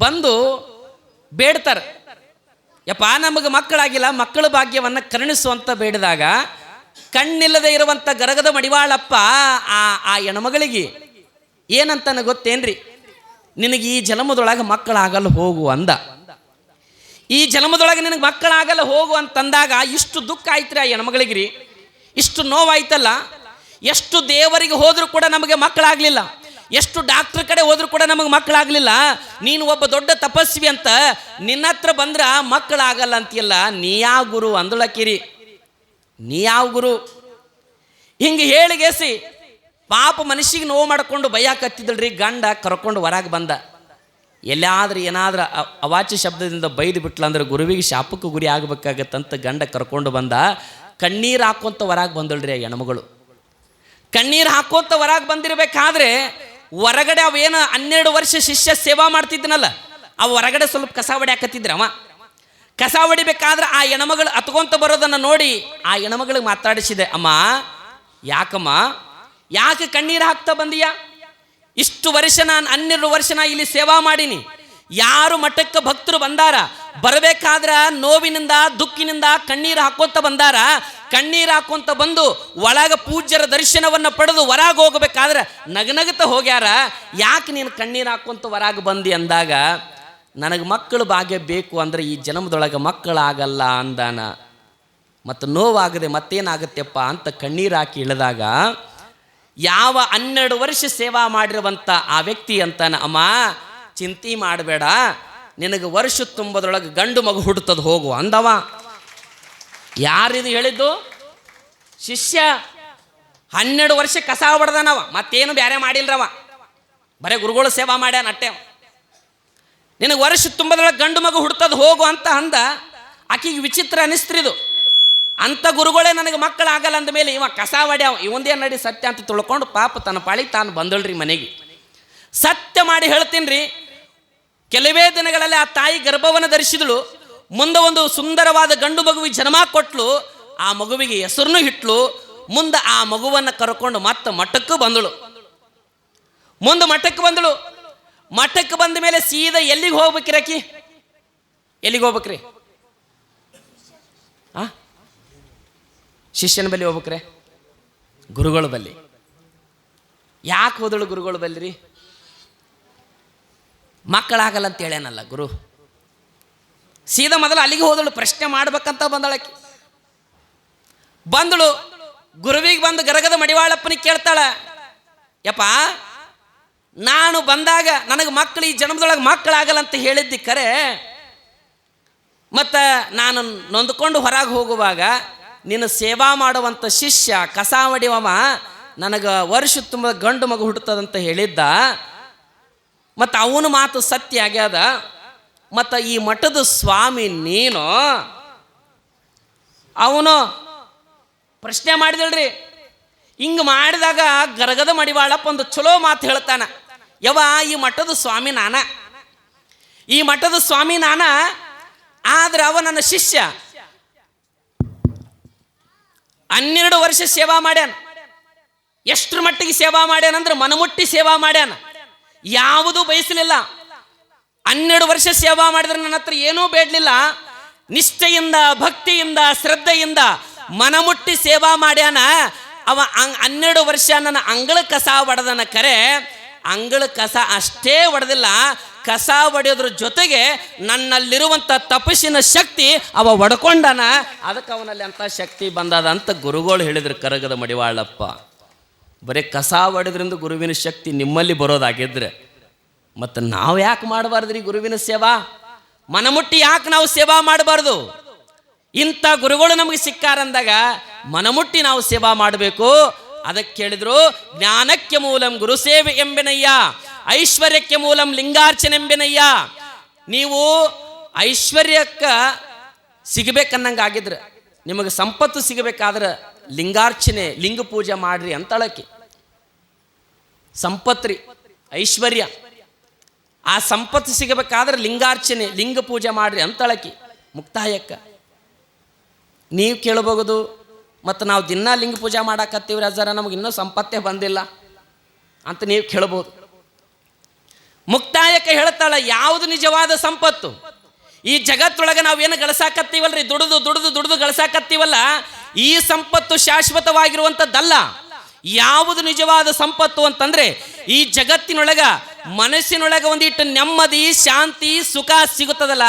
ಬಂದು ಬೇಡ್ತಾರೆ, ಯಪ್ಪ ನಮಗೆ ಮಕ್ಕಳಾಗಿಲ್ಲ, ಮಕ್ಕಳ ಭಾಗ್ಯವನ್ನು ಕರುಣಿಸುವಂತ ಬೇಡಿದಾಗ ಕಣ್ಣಿಲ್ಲದೆ ಇರುವಂಥ ಗರಗದ ಮಡಿವಾಳಪ್ಪ ಆ ಹೆಣ್ಮಗಳಿಗೆ ಏನಂತಾನ ಗೊತ್ತೇನ್ರಿ? ನಿನಗೆ ಈ ಜನ್ಮದೊಳಗೆ ಮಕ್ಕಳಾಗಲ್ಲ ಹೋಗು ಅಂದ. ಈ ಜನ್ಮದೊಳಗೆ ನಿನಗೆ ಮಕ್ಕಳಾಗಲ್ಲ ಹೋಗು ಅಂತಂದಾಗ ಇಷ್ಟು ದುಃಖ ಆಯ್ತ್ರಿ ಆ ಹೆಣ್ಮಗಳಿಗ್ರಿ, ಇಷ್ಟು ನೋವಾಯ್ತಲ್ಲ. ಎಷ್ಟು ದೇವರಿಗೆ ಹೋದರೂ ಕೂಡ ನಮಗೆ ಮಕ್ಕಳಾಗಲಿಲ್ಲ, ಎಷ್ಟು ಡಾಕ್ಟರ್ ಕಡೆ ಹೋದರೂ ಕೂಡ ನಮಗೆ ಮಕ್ಕಳಾಗಲಿಲ್ಲ. ನೀನು ಒಬ್ಬ ದೊಡ್ಡ ತಪಸ್ವಿ ಅಂತ ನಿನ್ನ ಹತ್ರ ಬಂದ್ರೆ ಮಕ್ಕಳಾಗಲ್ಲ ಅಂತೀಯಲ್ಲ, ನೀ ಯಾವ ಗುರು ಅಂದುಳಕ್ಕಿರಿ, ನೀ ಯಾವ ಗುರು? ಹಿಂಗೆ ಹೇಳಿಗೆಸಿ ಪಾಪ ಮನುಷ್ಯಗೆ ನೋವು ಮಾಡ್ಕೊಂಡು ಬೈಯಾಕತ್ತಿದ್ದಳ್ರಿ. ಗಂಡ ಕರ್ಕೊಂಡು ಹೊರಗೆ ಬಂದ. ಎಲ್ಲಾದ್ರೂ ಏನಾದ್ರೂ ಅವಾಚ್ಯ ಶಬ್ದದಿಂದ ಬೈದು ಬಿಟ್ಲಂದ್ರೆ ಗುರುವಿಗೆ ಶಾಪಕ್ಕೆ ಗುರಿ ಆಗಬೇಕಾಗತ್ತಂತ ಗಂಡ ಕರ್ಕೊಂಡು ಬಂದ. ಕಣ್ಣೀರು ಹಾಕೋಂತ ಹೊರಗೆ ಬಂದಳ್ರಿ ಆ ಹೆಣ್ಮಗಳು. ಕಣ್ಣೀರು ಹಾಕೋಂತ ಹೊರಗೆ ಬಂದಿರಬೇಕಾದ್ರೆ ಹೊರಗಡೆ ಅವೇನು 12 ವರ್ಷ ಶಿಷ್ಯ ಸೇವಾ ಮಾಡ್ತಿದ್ದನಲ್ಲ, ಅವ ಹೊರಗಡೆ ಸ್ವಲ್ಪ ಕಸ ಹೊಡ್ಯಾಕತ್ತಿದ್ರ. ಅವ ಕಸ ಹೊಡಿಬೇಕಾದ್ರೆ ಆ ಹೆಣ್ಮಗಳು ಹತ್ಕೊಂತ ಬರೋದನ್ನು ನೋಡಿ ಆ ಹೆಣ್ಮಗಳಿಗೆ ಮಾತಾಡಿಸಿದೆ, ಅಮ್ಮ ಯಾಕೆ ಕಣ್ಣೀರು ಹಾಕ್ತಾ ಬಂದೀಯ? ಇಷ್ಟು ವರ್ಷ ನಾನು 12 ವರ್ಷ ಇಲ್ಲಿ ಸೇವಾ ಮಾಡೀನಿ. ಯಾರು ಮಠಕ್ಕೆ ಭಕ್ತರು ಬಂದಾರ ಬರಬೇಕಾದ್ರೆ ನೋವಿನಿಂದ ದುಃಖಿನಿಂದ ಕಣ್ಣೀರು ಹಾಕೋಂತ ಬಂದಾರ. ಕಣ್ಣೀರು ಹಾಕೋಂತ ಬಂದು ಒಳಗ ಪೂಜ್ಯರ ದರ್ಶನವನ್ನು ಪಡೆದು ಹೊರಗೆ ಹೋಗಬೇಕಾದ್ರೆ ನಗನಗತ ಹೋಗ್ಯಾರ. ಯಾಕೆ ನೀನು ಕಣ್ಣೀರು ಹಾಕೋಂತ ಹೊರಗೆ ಬಂದಿ ಅಂದಾಗ, ನನಗೆ ಮಕ್ಕಳು ಭಾಗ್ಯ ಬೇಕು ಅಂದರೆ ಈ ಜನ್ಮದೊಳಗೆ ಮಕ್ಕಳಾಗಲ್ಲ ಅಂದಾನ. ಮತ್ತು ನೋವಾಗದೆ ಮತ್ತೇನಾಗತ್ತೆಪ್ಪ ಅಂತ ಕಣ್ಣೀರು ಹಾಕಿ ಇಳಿದಾಗ ಯಾವ 12 ವರ್ಷ ಸೇವಾ ಮಾಡಿರುವಂಥ ಆ ವ್ಯಕ್ತಿ ಅಂತಾನ, ಅಮ್ಮ ಚಿಂತೆ ಮಾಡಬೇಡ, ನಿನಗೆ ವರ್ಷ ತುಂಬದ್ರೊಳಗೆ ಗಂಡು ಮಗು ಹುಡ್ತದ ಹೋಗು ಅಂದವ. ಯಾರಿದು ಹೇಳಿದ್ದು? ಶಿಷ್ಯ. 12 ವರ್ಷ ಕಸ ಹೊಡೆದನವ, ಮತ್ತೇನು ಬೇರೆ ಮಾಡಿಲ್ರವ, ಬರೇ ಗುರುಗಳು ಸೇವಾ ಮಾಡ್ಯಾನ ಅಟ್ಟೆ. ನಿನಗೆ ವರ್ಷ ತುಂಬದ್ರೊಳಗೆ ಗಂಡು ಮಗು ಹುಡ್ತದ ಹೋಗು ಅಂತ ಅಂದ. ಆಕಿಗೆ ವಿಚಿತ್ರ ಅನಿಸ್ತ್ರಿದು. ಅಂಥ ಗುರುಗಳೇ ನನಗೆ ಮಕ್ಕಳಾಗಲ್ಲ ಅಂದ ಮೇಲೆ ಇವ ಕಸ ಹೊಡ್ಯಾವ, ಇವಂದೇ ನಡಿ ಸತ್ಯ ಅಂತ ತಿಳ್ಕೊಂಡು ಪಾಪ ತನ್ನ ಪಾಳಿ ತಾನು ಬಂದಳ್ರಿ ಮನೆಗೆ. ಸತ್ಯ ಮಾಡಿ ಹೇಳ್ತೀನಿ ರೀ, ಕೆಲವೇ ದಿನಗಳಲ್ಲಿ ಆ ತಾಯಿ ಗರ್ಭವನ್ನು ಧರಿಸಿದಳು. ಮುಂದೆ ಒಂದು ಸುಂದರವಾದ ಗಂಡು ಮಗುವಿಗೆ ಜನ್ಮ ಕೊಟ್ಲು. ಆ ಮಗುವಿಗೆ ಹೆಸರನ್ನು ಇಟ್ಲು. ಮುಂದೆ ಆ ಮಗುವನ್ನು ಕರ್ಕೊಂಡು ಮತ್ತೆ ಮಠಕ್ಕೆ ಬಂದಳು. ಮುಂದೆ ಮಠಕ್ಕೆ ಬಂದಳು. ಮಠಕ್ಕೆ ಬಂದ ಮೇಲೆ ಸೀದಾ ಎಲ್ಲಿಗೆ ಹೋಗ್ಬೇಕ್ರಿ ಆಕಿ? ಎಲ್ಲಿಗೆ ಹೋಗ್ಬೇಕ್ರಿ? ಶಿಷ್ಯನ ಬಳಿ ಹೋಗ್ಬೇಕ್ರೆ? ಗುರುಗಳ ಬಳಿ. ಯಾಕೆ ಹೋದಳು ಗುರುಗಳ ಬಲ್ಲಿ ರೀ? ಮಕ್ಕಳಾಗಲ್ಲ ಅಂತ ಹೇಳೇನಲ್ಲ ಗುರು. ಸೀದಾ ಮೊದಲು ಅಲ್ಲಿಗೆ ಹೋದಳು, ಪ್ರಶ್ನೆ ಮಾಡ್ಬೇಕಂತ ಬಂದಳಕ್ಕೆ. ಬಂದಳು, ಗುರುವಿಗೆ ಬಂದು ಗರಗದ ಮಡಿವಾಳಪ್ಪನಿಗೆ ಕೇಳ್ತಾಳ, ಯಪ್ಪ ನಾನು ಬಂದಾಗ ನನಗೆ ಮಕ್ಕಳು ಈ ಜನ್ಮದೊಳಗೆ ಮಕ್ಕಳಾಗಲ್ಲ ಅಂತ ಹೇಳಿದ್ದಿ ಖರೆ, ಮತ್ತು ನಾನು ನೊಂದ್ಕೊಂಡು ಹೊರಗೆ ಹೋಗುವಾಗ ನಿನ್ನ ಸೇವಾ ಮಾಡುವಂಥ ಶಿಷ್ಯ ಕಸ ಹೊಡಿಯವ ನನಗೆ ವರ್ಷ ತುಂಬ ಗಂಡು ಮಗು ಹುಟ್ಟುತ್ತದಂತ ಹೇಳಿದ್ದ, ಮತ್ತು ಅವನ ಮಾತು ಸತ್ಯ ಆಗ್ಯದ. ಮತ್ತು ಈ ಮಠದ ಸ್ವಾಮಿ ನೀನು. ಅವನು ಪ್ರಶ್ನೆ ಮಾಡಿದಳ್ರಿ. ಹಿಂಗೆ ಮಾಡಿದಾಗ ಗರಗದ ಮಡಿವಾಳಪ್ಪ ಒಂದು ಚಲೋ ಮಾತು ಹೇಳ್ತಾನ, ಈ ಮಠದ ಸ್ವಾಮಿ ನಾನ, ಈ ಮಠದ ಸ್ವಾಮಿ ನಾನ, ಆದ್ರೆ ಅವ ನನ್ನ ಶಿಷ್ಯ. 12 ವರ್ಷ ಸೇವಾ ಮಾಡ್ಯಾನ. ಎಷ್ಟರ ಮಟ್ಟಿಗೆ ಸೇವಾ ಮಾಡ್ಯಾನಂದ್ರೆ ಮನಮುಟ್ಟಿ ಸೇವಾ ಮಾಡ್ಯಾನ, ಯಾವುದೂ ಬಯಸಲಿಲ್ಲ. 12 ವರ್ಷ ಸೇವಾ ಮಾಡಿದ್ರೆ ನನ್ನ ಹತ್ರ ಏನೂ ಬೇಡಲಿಲ್ಲ. ನಿಷ್ಠೆಯಿಂದ, ಭಕ್ತಿಯಿಂದ, ಶ್ರದ್ಧೆಯಿಂದ ಮನಮುಟ್ಟಿ ಸೇವಾ ಮಾಡ್ಯಾನ. ಅವ 12 ವರ್ಷ ನನ್ನ ಅಂಗಳ ಕಸ ಹೊಡೆದನ ಕರೆ, ಅಂಗಳ ಕಸ ಅಷ್ಟೇ ಹೊಡೆದಿಲ್ಲ, ಕಸ ಹೊಡೆಯೋದ್ರ ಜೊತೆಗೆ ನನ್ನಲ್ಲಿರುವಂಥ ತಪಸ್ಸಿನ ಶಕ್ತಿ ಅವ ಒಡ್ಕೊಂಡನ. ಅದಕ್ಕೆ ಅವನಲ್ಲಿ ಅಂಥ ಶಕ್ತಿ ಬಂದದ ಅಂತ ಗುರುಗಳು ಹೇಳಿದ್ರು ಕರಗದ ಮಡಿವಾಳಪ್ಪ. ಬರೀ ಕಸ ಹೊಡೆದ್ರಿಂದ ಗುರುವಿನ ಶಕ್ತಿ ನಿಮ್ಮಲ್ಲಿ ಬರೋದಾಗಿದ್ರೆ ಮತ್ತು ನಾವು ಯಾಕೆ ಮಾಡಬಾರ್ದ್ರಿ ಗುರುವಿನ ಸೇವಾ? ಮನಮುಟ್ಟಿ ಯಾಕೆ ನಾವು ಸೇವಾ ಮಾಡಬಾರ್ದು? ಇಂಥ ಗುರುಗಳು ನಮಗೆ ಸಿಕ್ಕಾರಂದಾಗ ಮನಮುಟ್ಟಿ ನಾವು ಸೇವಾ ಮಾಡಬೇಕು. ಅದಕ್ಕೆ ಕೇಳಿದ್ರು, ಜ್ಞಾನಕ್ಕೆ ಮೂಲಂ ಗುರುಸೇವೆ ಎಂಬೆನಯ್ಯ, ಐಶ್ವರ್ಯಕ್ಕೆ ಮೂಲಂ ಲಿಂಗಾರ್ಚನೆಂಬೆನಯ್ಯ. ನೀವು ಐಶ್ವರ್ಯಕ್ಕೆ ಸಿಗಬೇಕನ್ನಂಗೆ ಆಗಿದ್ರೆ, ನಿಮಗೆ ಸಂಪತ್ತು ಸಿಗಬೇಕಾದ್ರೆ ಲಿಂಗಾರ್ಚನೆ, ಲಿಂಗ ಪೂಜೆ ಮಾಡ್ರಿ ಅಂತಳಕ್ಕೆ. ಸಂಪತ್ರಿ, ಐಶ್ವರ್ಯ, ಆ ಸಂಪತ್ತು ಸಿಗಬೇಕಾದ್ರೆ ಲಿಂಗಾರ್ಚನೆ, ಲಿಂಗ ಪೂಜೆ ಮಾಡ್ರಿ ಅಂತಳಕ್ಕೆ ಮುಕ್ತಾಯಕ್ಕ. ನೀವು ಕೇಳಬಹುದು, ಮತ್ತು ನಾವು ದಿನ ಲಿಂಗ ಪೂಜೆ ಮಾಡಾಕತ್ತೀವಿ ರಾಜಾರ, ನಮಗೆ ಇನ್ನೂ ಸಂಪತ್ತೇ ಬಂದಿಲ್ಲ ಅಂತ ನೀವು ಕೇಳಬಹುದು. ಮುಕ್ತಾಯಕ್ಕೆ ಹೇಳ್ತಾಳ, ಯಾವುದು ನಿಜವಾದ ಸಂಪತ್ತು? ಈ ಜಗತ್ತೊಳಗೆ ನಾವೇನು ಗಳಿಸಾಕತ್ತೀವಲ್ರಿ, ದುಡಿದು ದುಡಿದು ದುಡಿದು ಗಳಿಸಾಕತ್ತೀವಲ್ಲ, ಈ ಸಂಪತ್ತು ಶಾಶ್ವತವಾಗಿರುವಂಥದ್ದಲ್ಲ. ಯಾವುದು ನಿಜವಾದ ಸಂಪತ್ತು ಅಂತಂದ್ರೆ, ಈ ಜಗತ್ತಿನೊಳಗ ಮನಸ್ಸಿನೊಳಗೆ ಒಂದಿಟ್ಟು ನೆಮ್ಮದಿ, ಶಾಂತಿ, ಸುಖ ಸಿಗುತ್ತದಲ್ಲ,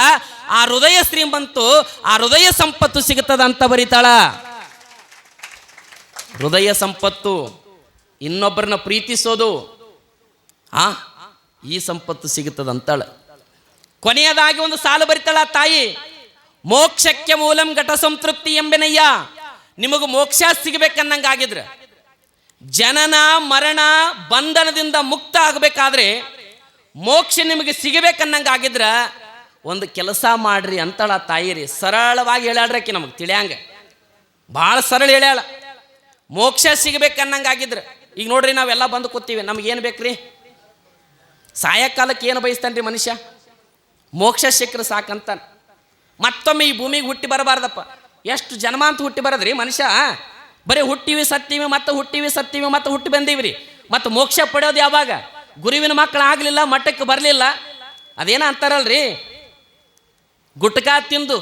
ಆ ಹೃದಯ ಶ್ರೀಮಂತು, ಆ ಹೃದಯ ಸಂಪತ್ತು ಸಿಗುತ್ತದ ಅಂತ ಬರೀತಾಳ. ಹೃದಯ ಸಂಪತ್ತು, ಇನ್ನೊಬ್ಬರನ್ನ ಪ್ರೀತಿಸೋದು, ಈ ಸಂಪತ್ತು ಸಿಗುತ್ತದಂತಾಳ. ಕೊನೆಯದಾಗಿ ಒಂದು ಸಾಲು ಬರಿತಾಳ ತಾಯಿ, ಮೋಕ್ಷಕ್ಕೆ ಮೂಲಂ ಘಟ ಸಂತೃಪ್ತಿ ಎಂಬೆನಯ್ಯ. ನಿಮಗೆ ಮೋಕ್ಷ ಸಿಗಬೇಕನ್ನಂಗಾಗಿದ್ರೆ, ಜನನ ಮರಣ ಬಂಧನದಿಂದ ಮುಕ್ತ ಆಗಬೇಕಾದ್ರೆ, ಮೋಕ್ಷ ನಿಮಗೆ ಸಿಗಬೇಕನ್ನಂಗಾಗಿದ್ರೆ ಒಂದು ಕೆಲಸ ಮಾಡ್ರಿ ಅಂತಳ ತಾಯಿ ರೀ. ಸರಳವಾಗಿ ಹೇಳ್ಯಾಳ್ರಕ್ಕೆ, ನಮಗೆ ತಿಳಿಯಂಗೆ ಭಾಳ ಸರಳ ಹೇಳ್ಯಾಳ. ಮೋಕ್ಷ ಸಿಗಬೇಕನ್ನಂಗಾಗಿದ್ರೆ, ಈಗ ನೋಡ್ರಿ ನಾವೆಲ್ಲ ಬಂದು ಕೂತೀವಿ, ನಮಗೇನು ಬೇಕ್ರಿ? ಸಾಯಂಕಾಲಕ್ಕೆ ಏನು ಬಯಸ್ತಾನೆ ರೀ ಮನುಷ್ಯ? ಮೋಕ್ಷ ಸಿಕ್ಕರೆ ಸಾಕಂತ. ಮತ್ತೊಮ್ಮೆ ಈ ಭೂಮಿಗೆ ಹುಟ್ಟಿ ಬರಬಾರ್ದಪ್ಪ. ಎಷ್ಟು ಜನ್ಮ ಅಂತ ಹುಟ್ಟಿ ಬರೋದ್ರಿ ಮನುಷ್ಯ? ಬರೀ ಹುಟ್ಟಿವಿ ಸತ್ತೀವಿ, ಮತ್ತೆ ಹುಟ್ಟಿವಿ ಸತ್ತೀವಿ, ಮತ್ತೆ ಹುಟ್ಟಿ ಬಂದೀವಿ ರೀ. ಮತ್ತು ಮೋಕ್ಷ ಪಡೆಯೋದು ಯಾವಾಗ? ಗುರುವಿನ ಮಕ್ಕಳು ಆಗಲಿಲ್ಲ, ಮಠಕ್ಕೆ ಬರಲಿಲ್ಲ, ಅದೇನ ಅಂತಾರಲ್ರಿ, ಗುಟ್ಕ ತಿಂದು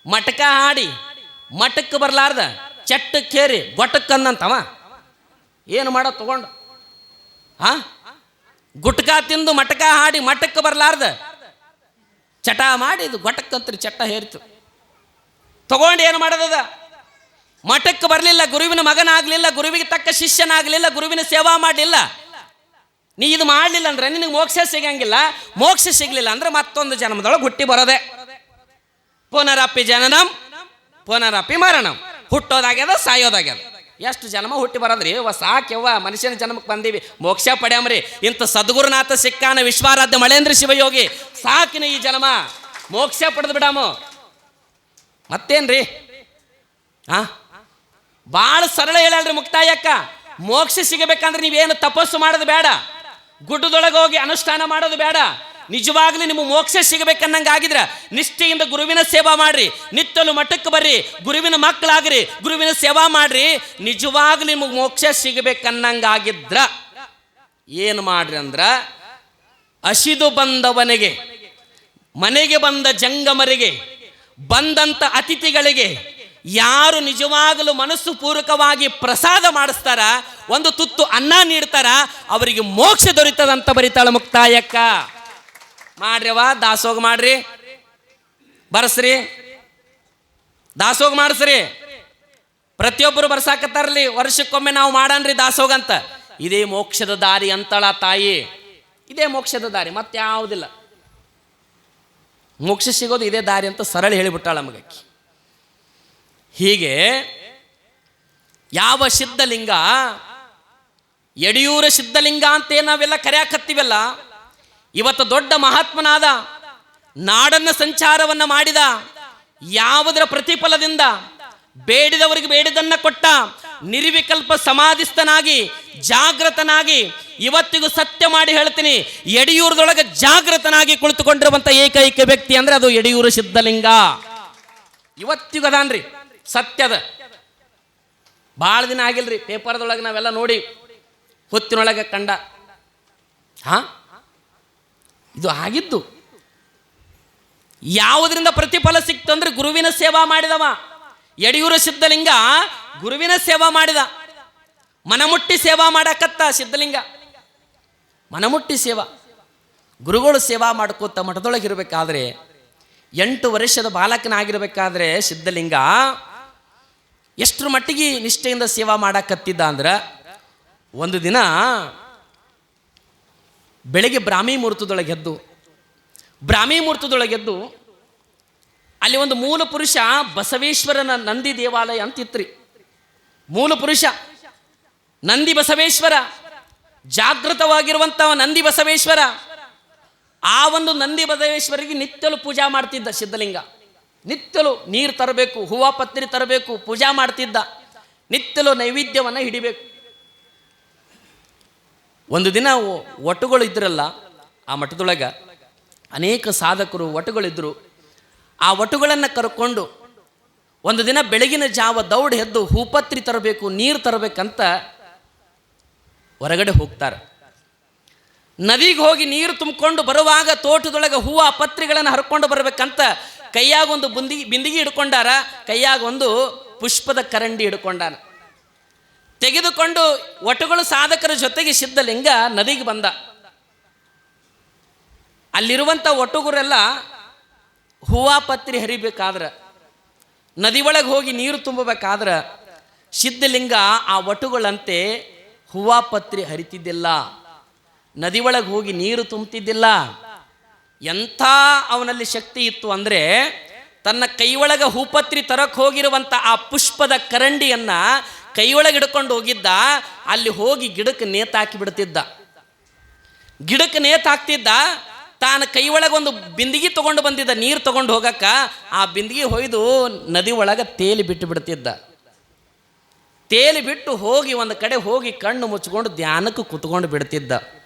ಮಟಕ ಹಾಡಿ ಮಠಕ್ಕೆ ಬರಲಾರ್ದ ಚಟ್ಟಕ್ಕೇರಿ ಗೊಟ್ಟಕ್ಕಂದಂತವ ಏನು ಮಾಡೋ ತಗೊಂಡು ಗುಟ್ಕ ತಿಂದು ಮಟಕ ಹಾಡಿ ಮಠಕ್ಕೆ ಬರಲಾರ್ದ ಚಟ ಮಾಡಿ ಇದು ಗೊಟ್ಟಕ್ಕಂತ್ರಿ ಚಟ್ಟ ಹೇರಿತು ತಗೊಂಡು ಏನು ಮಾಡೋದದ? ಮಠಕ್ಕೆ ಬರಲಿಲ್ಲ, ಗುರುವಿನ ಮಗನಾಗಲಿಲ್ಲ, ಗುರುವಿಗೆ ತಕ್ಕ ಶಿಷ್ಯನಾಗಲಿಲ್ಲ, ಗುರುವಿನ ಸೇವಾ ಮಾಡಲಿಲ್ಲ, ನೀ ಇದು ಮಾಡಲಿಲ್ಲ ಅಂದ್ರೆ ನಿನಗೆ ಮೋಕ್ಷ ಸಿಗಂಗಿಲ್ಲ. ಮೋಕ್ಷ ಸಿಗಲಿಲ್ಲ ಅಂದ್ರೆ ಮತ್ತೊಂದು ಜನ್ಮದೊಳಗೆ ಹುಟ್ಟಿ ಬರೋದೆ. ಪುನರಪಿ ಜನನಂ ಪುನರಪಿ ಮರಣಂ. ಹುಟ್ಟೋದಾಗ್ಯದ, ಸಾಯೋದಾಗ್ಯದ. ಎಷ್ಟು ಜನ್ಮ ಹುಟ್ಟಿ ಬರೋದ್ರಿ? ಸಾಕ್ಯವ್ವ, ಮನುಷ್ಯನ ಜನ್ಮಕ್ಕೆ ಬಂದೀವಿ, ಮೋಕ್ಷ ಪಡ್ಯಾಮ್ರಿ. ಇಂಥ ಸದ್ಗುರುನಾಥ ಸಿಕ್ಕಾನ ವಿಶ್ವಾರಾಧ್ಯ ಮಳೇಂದ್ರ ಶಿವಯೋಗಿ, ಸಾಕಿನ ಈ ಜನ್ಮ, ಮೋಕ್ಷ ಪಡೆದು ಬಿಡಾಮು. ಮತ್ತೇನ್ರಿ? ಭಾಳ ಸರಳ ಹೇಳಲ್ರಿ ಮುಕ್ತಾಯಕ್ಕ. ಮೋಕ್ಷ ಸಿಗಬೇಕಂದ್ರೆ ನೀವೇನು ತಪಸ್ಸು ಮಾಡೋದು ಬೇಡ, ಗುಡ್ಡದೊಳಗೆ ಹೋಗಿ ಅನುಷ್ಠಾನ ಮಾಡೋದು ಬೇಡ, ನಿಜವಾಗ್ಲೂ ನಿಮಗೆ ಮೋಕ್ಷ ಸಿಗಬೇಕನ್ನಂಗಾಗಿದ್ರೆ ನಿಷ್ಠೆಯಿಂದ ಗುರುವಿನ ಸೇವಾ ಮಾಡ್ರಿ, ನಿತ್ತಲು ಮಠಕ್ಕೆ ಬರ್ರಿ, ಗುರುವಿನ ಮಕ್ಕಳಾಗ್ರಿ, ಗುರುವಿನ ಸೇವಾ ಮಾಡ್ರಿ. ನಿಜವಾಗ್ಲೂ ನಿಮಗೆ ಮೋಕ್ಷ ಸಿಗಬೇಕನ್ನಂಗಾಗಿದ್ರ ಏನು ಮಾಡ್ರಿ ಅಂದ್ರ, ಹಸಿದು ಬಂದವನಿಗೆ, ಮನೆಗೆ ಬಂದ ಜಂಗಮರಿಗೆ, ಬಂದಂತ ಅತಿಥಿಗಳಿಗೆ ಯಾರು ನಿಜವಾಗಲೂ ಮನಸ್ಸು ಪೂರ್ವಕವಾಗಿ ಪ್ರಸಾದ ಮಾಡಿಸ್ತಾರ, ಒಂದು ತುತ್ತು ಅನ್ನ ನೀಡ್ತಾರ, ಅವರಿಗೆ ಮೋಕ್ಷ ದೊರೀತದಂತ ಬರಿತಾಳ ಮುಕ್ತಾಯಕ್ಕ. ಮಾಡ್ರವ, ದಾಸೋಗ ಮಾಡ್ರಿ, ಬರ್ಸ್ರಿ, ದಾಸೋಗ ಮಾಡಿಸ್ರಿ. ಪ್ರತಿಯೊಬ್ಬರು ಬರ್ಸಾಕತ್ತಾರಲಿ, ವರ್ಷಕ್ಕೊಮ್ಮೆ ನಾವು ಮಾಡನ್ರಿ ದಾಸೋಗ ಅಂತ. ಇದೇ ಮೋಕ್ಷದ ದಾರಿ ಅಂತಳ ತಾಯಿ, ಇದೇ ಮೋಕ್ಷದ ದಾರಿ, ಮತ್ತೆ ಯಾವುದಿಲ್ಲ. ಮೋಕ್ಷ ಸಿಗೋದು ಇದೇ ದಾರಿ ಅಂತ ಸರಳ ಹೇಳಿಬಿಟ್ಟಾಳ ನಮಗೆ. ಹೀಗೆ ಯಾವ ಸಿದ್ಧಲಿಂಗ, ಯಡಿಯೂರ ಸಿದ್ಧಲಿಂಗ ಅಂತ ನಾವೆಲ್ಲ ಕರೆಯಾಕತ್ತೀವಲ್ಲ, ಇವತ್ತು ದೊಡ್ಡ ಮಹಾತ್ಮನಾದ, ನಾಡನ್ನ ಸಂಚಾರವನ್ನ ಮಾಡಿದ, ಯಾವುದರ ಪ್ರತಿಫಲದಿಂದ ಬೇಡಿದವರಿಗೆ ಬೇಡಿದನ್ನ ಕೊಟ್ಟ, ನಿರ್ವಿಕಲ್ಪ ಸಮಾಧಿಸ್ಥನಾಗಿ ಜಾಗೃತನಾಗಿ, ಇವತ್ತಿಗೂ ಸತ್ಯ ಮಾಡಿ ಹೇಳ್ತೀನಿ, ಯಡಿಯೂರದೊಳಗೆ ಜಾಗೃತನಾಗಿ ಕುಳಿತುಕೊಂಡಿರುವಂತ ಏಕೈಕ ವ್ಯಕ್ತಿ ಅಂದ್ರೆ ಅದು ಯಡಿಯೂರ ಸಿದ್ಧಲಿಂಗ. ಇವತ್ತಿಗೂ ಅದಾನ್ರಿ, ಸತ್ಯದ. ಭಾಳ ದಿನ ಆಗಿಲ್ರಿ, ಪೇಪರ್ದೊಳಗೆ ನಾವೆಲ್ಲ ನೋಡಿ ಹೊತ್ತಿನೊಳಗೆ ಕಂಡ. ಇದು ಆಗಿದ್ದು ಯಾವುದರಿಂದ ಪ್ರತಿಫಲ ಸಿಕ್ತು ಅಂದ್ರೆ ಗುರುವಿನ ಸೇವಾ ಮಾಡಿದವ ಯಡಿಯೂರ ಸಿದ್ಧಲಿಂಗ. ಗುರುವಿನ ಸೇವಾ ಮಾಡಿದ, ಮನಮುಟ್ಟಿ ಸೇವಾ ಮಾಡಕತ್ತ ಸಿದ್ಧಲಿಂಗ. ಮನಮುಟ್ಟಿ ಸೇವಾ, ಗುರುಗಳು ಸೇವಾ ಮಾಡ್ಕೋತ ಮಠದೊಳಗಿರ್ಬೇಕಾದ್ರೆ, 8 ವರ್ಷದ ಬಾಲಕನಾಗಿರ್ಬೇಕಾದ್ರೆ ಸಿದ್ಧಲಿಂಗ ಎಷ್ಟರ ಮಟ್ಟಿಗೆ ನಿಷ್ಠೆಯಿಂದ ಸೇವಾ ಮಾಡಕತ್ತಿದ್ದ ಅಂದ್ರೆ, ಒಂದು ದಿನ ಬೆಳಗ್ಗೆ ಬ್ರಾಹ್ಮಿ ಮುಹೂರ್ತದೊಳಗೆದ್ದು ಅಲ್ಲಿ ಒಂದು ಮೂಲ ಪುರುಷ ಬಸವೇಶ್ವರನ ನಂದಿ ದೇವಾಲಯ ಅಂತಿತ್ರಿ. ಮೂಲ ಪುರುಷ ನಂದಿ ಬಸವೇಶ್ವರ, ಜಾಗೃತವಾಗಿರುವಂತಹ ನಂದಿ ಬಸವೇಶ್ವರ. ಆ ಒಂದು ನಂದಿ ಬಸವೇಶ್ವರಿಗೆ ನಿತ್ಯಲು ಪೂಜಾ ಮಾಡ್ತಿದ್ದ ಸಿದ್ಧಲಿಂಗ. ನಿತ್ಯಲು ನೀರು ತರಬೇಕು, ಹೂವ ಪತ್ರಿ ತರಬೇಕು, ಪೂಜಾ ಮಾಡ್ತಿದ್ದ. ನಿತ್ಯಲು ನೈವೇದ್ಯವನ್ನು ಹಿಡಿಬೇಕು. ಒಂದು ದಿನ ಒಟುಗಳು ಇದ್ರಲ್ಲ ಆ ಮಠದೊಳಗೆ, ಅನೇಕ ಸಾಧಕರು ಒಟುಗಳಿದ್ರು. ಆ ಒಟುಗಳನ್ನು ಕರ್ಕೊಂಡು ಒಂದು ದಿನ ಬೆಳಗಿನ ಜಾವ ದೌಡ್ ಎದ್ದು ಹೂಪತ್ರಿ ತರಬೇಕು, ನೀರು ತರಬೇಕಂತ ಹೊರಗಡೆ ಹೋಗ್ತಾರೆ. ನದಿಗೆ ಹೋಗಿ ನೀರು ತುಂಬಿಕೊಂಡು ಬರುವಾಗ ತೋಟದೊಳಗೆ ಹೂವು ಪತ್ರಿಗಳನ್ನು ಹರ್ಕೊಂಡು ಬರಬೇಕಂತ ಕೈಯಾಗ ಒಂದು ಬಿಂದಿಗೆ ಹಿಡ್ಕೊಂಡಾರ, ಕೈಯಾಗ ಒಂದು ಪುಷ್ಪದ ಕರಂಡಿ ಹಿಡ್ಕೊಂಡಾನ. ತೆಗೆದುಕೊಂಡು ಒಟುಗಳು ಸಾಧಕರ ಜೊತೆಗೆ ಸಿದ್ಧಲಿಂಗ ನದಿಗೆ ಬಂದ. ಅಲ್ಲಿರುವಂಥ ಒಟುಗರೆಲ್ಲ ಹೂವ ಪತ್ರಿ ಹರಿಬೇಕಾದ್ರೆ, ನದಿ ಒಳಗೆ ಹೋಗಿ ನೀರು ತುಂಬಬೇಕಾದ್ರೆ ಸಿದ್ಧಲಿಂಗ ಆ ಒಟುಗಳಂತೆ ಹೂವ ಪತ್ರಿ ಹರಿತಿದ್ದಿಲ್ಲ, ನದಿ ಒಳಗೆ ಹೋಗಿ ನೀರು ತುಂಬುತ್ತಿದ್ದಿಲ್ಲ. ಎಂಥ ಅವನಲ್ಲಿ ಶಕ್ತಿ ಇತ್ತು ಅಂದರೆ, ತನ್ನ ಕೈಯೊಳಗೆ ಹೂಪತ್ರಿ ತರಕ್ಕೆ ಹೋಗಿರುವಂಥ ಆ ಪುಷ್ಪದ ಕರಂಡಿಯನ್ನ ಕೈಯೊಳಗೆ ಹಿಡ್ಕೊಂಡು ಹೋಗಿದ್ದ. ಅಲ್ಲಿ ಹೋಗಿ ಗಿಡಕ್ಕೆ ನೇತಾಕಿ ಬಿಡ್ತಿದ್ದ. ಗಿಡಕ್ಕೆ ನೇತಾಕ್ತಿದ್ದ. ತಾನು ಕೈಯೊಳಗೆ ಒಂದು ಬಿಂದಿಗೆ ತೊಗೊಂಡು ಬಂದಿದ್ದ ನೀರು ತೊಗೊಂಡು ಹೋಗಕ್ಕ. ಆ ಬಿಂದಿಗೆ ಹೊಯ್ದು ನದಿ ಒಳಗೆ ತೇಲಿ ಬಿಟ್ಟು ಬಿಡ್ತಿದ್ದ. ತೇಲಿ ಬಿಟ್ಟು ಹೋಗಿ ಒಂದು ಕಡೆ ಹೋಗಿ ಕಣ್ಣು ಮುಚ್ಕೊಂಡು ಧ್ಯಾನಕ್ಕೆ ಕುತ್ಕೊಂಡು ಬಿಡ್ತಿದ್ದ.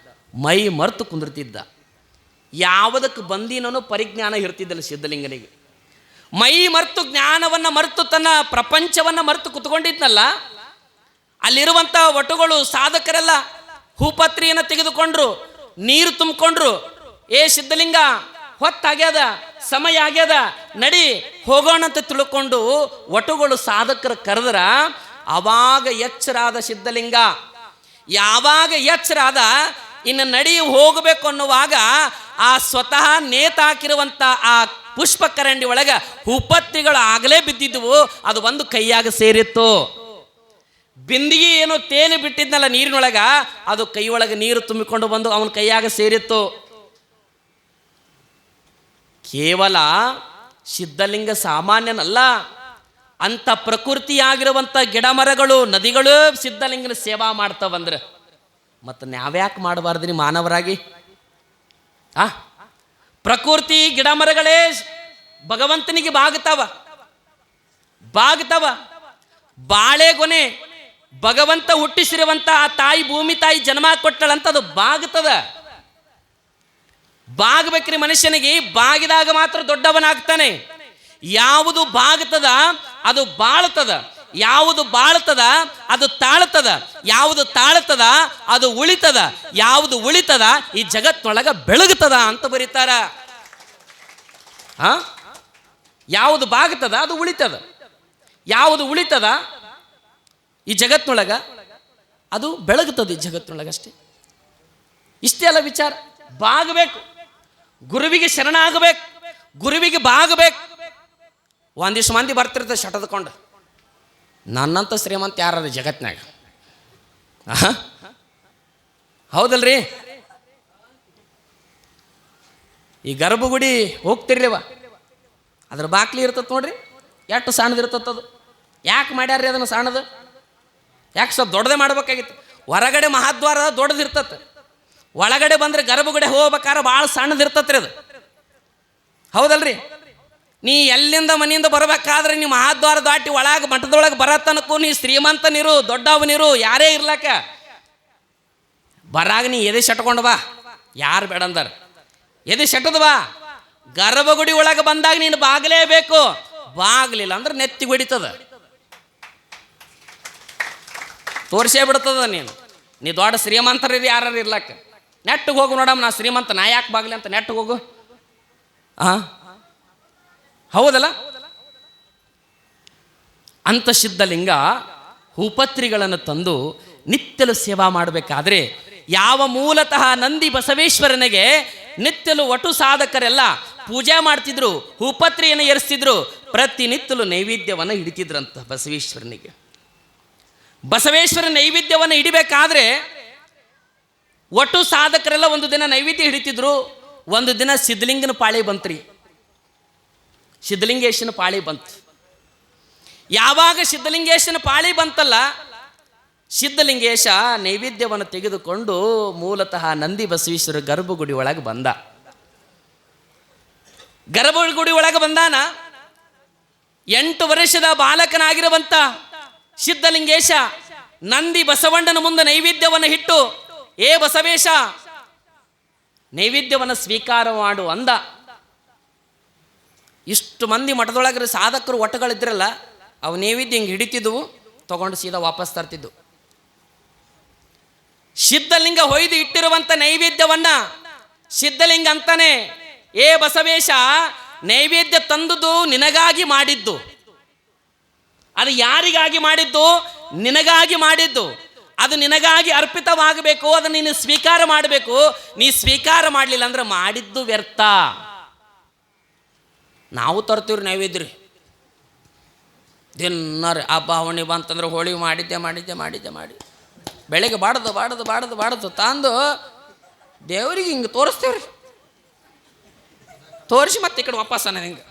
ಮೈ ಮರೆತು ಕುಂದಿರ್ತಿದ್ದ. ಯಾವುದಕ್ಕೆ ಬಂದಿನೋ ಪರಿಜ್ಞಾನ ಇರ್ತಿದ್ದಲ್ಲ ಸಿದ್ಧಲಿಂಗನಿಗೆ. ಮೈ ಮರೆತು, ಜ್ಞಾನವನ್ನು ಮರೆತು, ತನ್ನ ಪ್ರಪಂಚವನ್ನು ಮರೆತು ಕುತ್ಕೊಂಡಿದ್ನಲ್ಲ. ಅಲ್ಲಿರುವಂಥ ಒಟುಗಳು ಸಾಧಕರೆಲ್ಲ ಹೂಪತ್ರಿಯನ್ನು ತೆಗೆದುಕೊಂಡ್ರು, ನೀರು ತುಂಬಿಕೊಂಡ್ರು. ಏ ಸಿದ್ಧಲಿಂಗ, ಹೊತ್ತಾಗ್ಯದ, ಸಮಯ ಆಗ್ಯದ, ನಡಿ ಹೋಗೋಣ ಅಂತ ತಿಳ್ಕೊಂಡು ಒಟುಗಳು ಸಾಧಕರು ಕರೆದ್ರ ಅವಾಗ ಎಚ್ಚರಾದ ಸಿದ್ಧಲಿಂಗ. ಯಾವಾಗ ಎಚ್ಚರಾದ, ಇನ್ನು ನಡಿ ಹೋಗಬೇಕು ಅನ್ನುವಾಗ ಆ ಸ್ವತಃ ನೇತಾಕಿರುವಂಥ ಆ ಪುಷ್ಪ ಕರಂಡಿ ಒಳಗೆ ಹೂಪತ್ರಿಗಳು ಆಗಲೇ ಬಿದ್ದಿದ್ವು. ಅದು ಒಂದು ಕೈಯಾಗ ಸೇರಿತ್ತು. ಬಿಂದಿಗೆ ಏನೋ ತೇಲಿ ಬಿಟ್ಟಿದ್ನಲ್ಲ ನೀರಿನೊಳಗ, ಅದು ಕೈಯೊಳಗೆ ನೀರು ತುಂಬಿಕೊಂಡು ಬಂದು ಅವನ ಕೈಯಾಗ ಸೇರಿತ್ತು. ಕೇವಲ ಸಿದ್ಧಲಿಂಗ ಸಾಮಾನ್ಯನಲ್ಲ, ಅಂಥ ಪ್ರಕೃತಿಯಾಗಿರುವಂಥ ಗಿಡ ಮರಗಳು, ನದಿಗಳು ಸಿದ್ಧಲಿಂಗನ ಸೇವಾ ಮಾಡ್ತಾವಂದ್ರೆ ಮತ್ತು ನಾವ್ಯಾಕೆ ಮಾಡಬಾರ್ದ್ರಿ ಮಾನವರಾಗಿ? ಪ್ರಕೃತಿ ಗಿಡ ಮರಗಳೇ ಭಗವಂತನಿಗೆ ಬಾಗುತ್ತವ. ಬಾಳೆಗೊನೆ ಭಗವಂತ ಹುಟ್ಟಿಸಿರುವಂಥ ಆ ತಾಯಿ, ಭೂಮಿ ತಾಯಿ ಜನ್ಮ ಕೊಟ್ಟಳಂತ ಅದು ಬಾಗುತ್ತದ. ಬಾಗಬೇಕ್ರಿ ಮನುಷ್ಯನಿಗೆ, ಬಾಗಿದಾಗ ಮಾತ್ರ ದೊಡ್ಡವನಾಗ್ತಾನೆ. ಯಾವುದು ಬಾಗುತ್ತದ ಅದು ಬಾಳ್ತದ, ಯಾವುದು ಬಾಳ್ತದ ಅದು ತಾಳ್ತದ, ಯಾವುದು ತಾಳ್ತದ ಅದು ಉಳಿತದ, ಯಾವುದು ಉಳಿತದ ಈ ಜಗತ್ತೊಳಗ ಬೆಳಗುತ್ತದ ಅಂತ ಬರೀತಾರ. ಯಾವುದು ಬಾಗುತ್ತದ ಅದು ಉಳಿತದ, ಯಾವುದು ಉಳಿತದ ಈ ಜಗತ್ತಿನೊಳಗ ಅದು ಬೆಳಗುತ್ತದೆ ಈ ಜಗತ್ತಿನೊಳಗಷ್ಟೇ. ಇಷ್ಟೇ ಅಲ್ಲ ವಿಚಾರ. ಬಾಗಬೇಕು, ಗುರುವಿಗೆ ಶರಣಾಗಬೇಕು, ಗುರುವಿಗೆ ಬಾಗಬೇಕು. ಒಂದಿಷ್ಟು ಮಂದಿ ಬರ್ತಿರ್ತದೆ ಶಟದ್ಕೊಂಡು, ನನ್ನಂತ ಶ್ರೀಮಂತ ಯಾರದ ಜಗತ್ನಾಗ? ಹೌದಲ್ರಿ? ಈ ಗರ್ಭಗುಡಿ ಹೋಗ್ತಿರ್ಲಿವ, ಅದ್ರ ಬಾಕ್ಲಿ ಇರ್ತತ್ ನೋಡ್ರಿ, ಎಷ್ಟು ಸಣ್ಣದಿರ್ತದ. ಯಾಕೆ ಮಾಡ್ಯಾರ್ರಿ ಅದನ್ನು ಸಣ್ಣದು? ಯಾಕೆ ಸ್ವಲ್ಪ ದೊಡ್ಡದೇ ಮಾಡ್ಬೇಕಾಗಿತ್ತು. ಹೊರಗಡೆ ಮಹಾದ್ವಾರ ದೊಡ್ಡದಿರ್ತತ್, ಒಳಗಡೆ ಬಂದರೆ ಗರ್ಭಗುಡಿ ಹೋಗ್ಬೇಕಾದ್ರೆ ಭಾಳ ಸಣ್ಣದಿರ್ತತ್ರಿ ಅದು. ಹೌದಲ್ರಿ? ನೀ ಎಲ್ಲಿಂದ ಮನೆಯಿಂದ ಬರಬೇಕಾದ್ರೆ ನೀ ಮಹಾದ್ವಾರ ದಾಟಿ ಒಳಗೆ ಮಠದೊಳಗೆ ಬರತನಕ್ಕೂ ನೀ ಶ್ರೀಮಂತನಿರು, ದೊಡ್ಡವನಿರು, ಯಾರೇ ಇರ್ಲಕ್ಕ ಬರಾಗ ನೀ ಎದೆ ಶಟ್ಕೊಂಡು ಬಾ, ಯಾರು ಬೇಡ ಅಂದಾರ. ಎದೆ ಶಟದ ಬಾ. ಗರ್ಭಗುಡಿ ಒಳಗೆ ಬಂದಾಗ ನೀನು ಬಾಗಲೇಬೇಕು, ಬಾಗ್ಲಿಲ್ಲ ಅಂದ್ರೆ ನೆತ್ತಿ ಹೊಡಿತದ, ತೋರಿಸೇ ಬಿಡ್ತದ. ನೀ ದೊಡ್ಡ ಶ್ರೀಮಂತರಿರಿ ಯಾರು ಇರ್ಲಕ್ಕ. ನೆಟ್ಟಿಗೆ ಹೋಗು ನೋಡಮ್ಮ, ನಾ ಶ್ರೀಮಂತ, ನಾ ಯಾಕೆ ಬಾಗ್ಲಿ ಅಂತ ನೆಟ್ಟಿಗೆ ಹೋಗು. ಹೌದಲ್ಲ? ಅಂತ ಸಿದ್ಧಲಿಂಗ ಹೂಪತ್ರಿಗಳನ್ನು ತಂದು ನಿತ್ಯಲು ಸೇವಾ ಮಾಡಬೇಕಾದ್ರೆ ಯಾವ ಮೂಲತಃ ನಂದಿ ಬಸವೇಶ್ವರನಿಗೆ ನಿತ್ಯಲು ಒಟು ಸಾಧಕರೆಲ್ಲ ಪೂಜೆ ಮಾಡ್ತಿದ್ರು, ಹೂಪತ್ರಿಯನ್ನು ಏರಿಸ್ತಿದ್ರು, ಪ್ರತಿನಿತ್ಯಲು ನೈವೇದ್ಯವನ್ನು ಹಿಡಿತಿದ್ರಂತ ಬಸವೇಶ್ವರನಿಗೆ. ಬಸವೇಶ್ವರ ನೈವೇದ್ಯವನ್ನು ಹಿಡಿಬೇಕಾದ್ರೆ ಒಟ್ಟು ಸಾಧಕರೆಲ್ಲ ಒಂದು ದಿನ ನೈವೇದ್ಯ ಹಿಡಿತಿದ್ರು. ಒಂದು ದಿನ ಸಿದ್ಧಲಿಂಗನ ಪಾಳಿ ಬಂತ್ರಿ, ಸಿದ್ಧಲಿಂಗೇಶನ ಪಾಳಿ ಬಂತು. ಯಾವಾಗ ಸಿದ್ಧಲಿಂಗೇಶನ ಪಾಳಿ ಬಂತಲ್ಲ, ಸಿದ್ಧಲಿಂಗೇಶ ನೈವೇದ್ಯವನ್ನು ತೆಗೆದುಕೊಂಡು ಮೂಲತಃ ನಂದಿ ಬಸವೇಶ್ವರ ಗರ್ಭಗುಡಿ ಒಳಗೆ ಬಂದ. ಗರ್ಭಗುಡಿ ಒಳಗೆ ಬಂದಾನ. 8 ವರ್ಷದ ಬಾಲಕನಾಗಿರುವಂತ ಸಿದ್ಧಲಿಂಗೇಶ ನಂದಿ ಬಸವಣ್ಣನ ಮುಂದೆ ನೈವೇದ್ಯವನ್ನು ಇಟ್ಟು, ಏ ಬಸವೇಶ ನೈವೇದ್ಯವನ್ನು ಸ್ವೀಕಾರ ಮಾಡು ಅಂದ. ಇಷ್ಟು ಮಂದಿ ಮಠದೊಳಗ್ರೆ ಸಾಧಕರು ಒಟ್ಟಗಳಿದ್ರಲ್ಲ, ಅವು ನೈವೇದ್ಯ ಹಿಂಗೆ ಹಿಡಿತಿದ್ವು, ತಗೊಂಡು ಸೀದಾ ವಾಪಸ್ ತರ್ತಿದ್ವು. ಸಿದ್ಧಲಿಂಗ ಹೊಯ್ದು ಇಟ್ಟಿರುವಂಥ ನೈವೇದ್ಯವನ್ನ ಸಿದ್ಧಲಿಂಗ ಅಂತಾನೆ, ಏ ಬಸವೇಶ ನೈವೇದ್ಯ ತಂದುದು ನಿನಗಾಗಿ ಮಾಡಿದ್ದು. ಅದು ಯಾರಿಗಾಗಿ ಮಾಡಿದ್ದು? ನಿನಗಾಗಿ ಮಾಡಿದ್ದು. ಅದು ನಿನಗಾಗಿ ಅರ್ಪಿತವಾಗಬೇಕು, ಅದನ್ನು ನೀನು ಸ್ವೀಕಾರ ಮಾಡಬೇಕು. ನೀ ಸ್ವೀಕಾರ ಮಾಡಲಿಲ್ಲ ಅಂದ್ರೆ ಮಾಡಿದ್ದು ವ್ಯರ್ಥ. ನಾವು ತರ್ತೀವ್ರಿ ನೈವೇದ್ಯ ರೀ, ದಿನ ಹಬ್ಬ ಹವಣಿ ಬಂತಂದ್ರೆ ಹೋಳಿಗೆ ಮಾಡಿದ್ದೆ ಬೆಳಗ್ಗೆ ಬಾಡ್ದು ತಂದು ದೇವ್ರಿಗೆ ಹಿಂಗೆ ತೋರಿಸ್ತೇವ್ರಿ. ತೋರಿಸಿ ಮತ್ತೆ ಈ ಕಡೆ ವಾಪಸ್ ಅನ್ನೋದು ಹಿಂಗೆ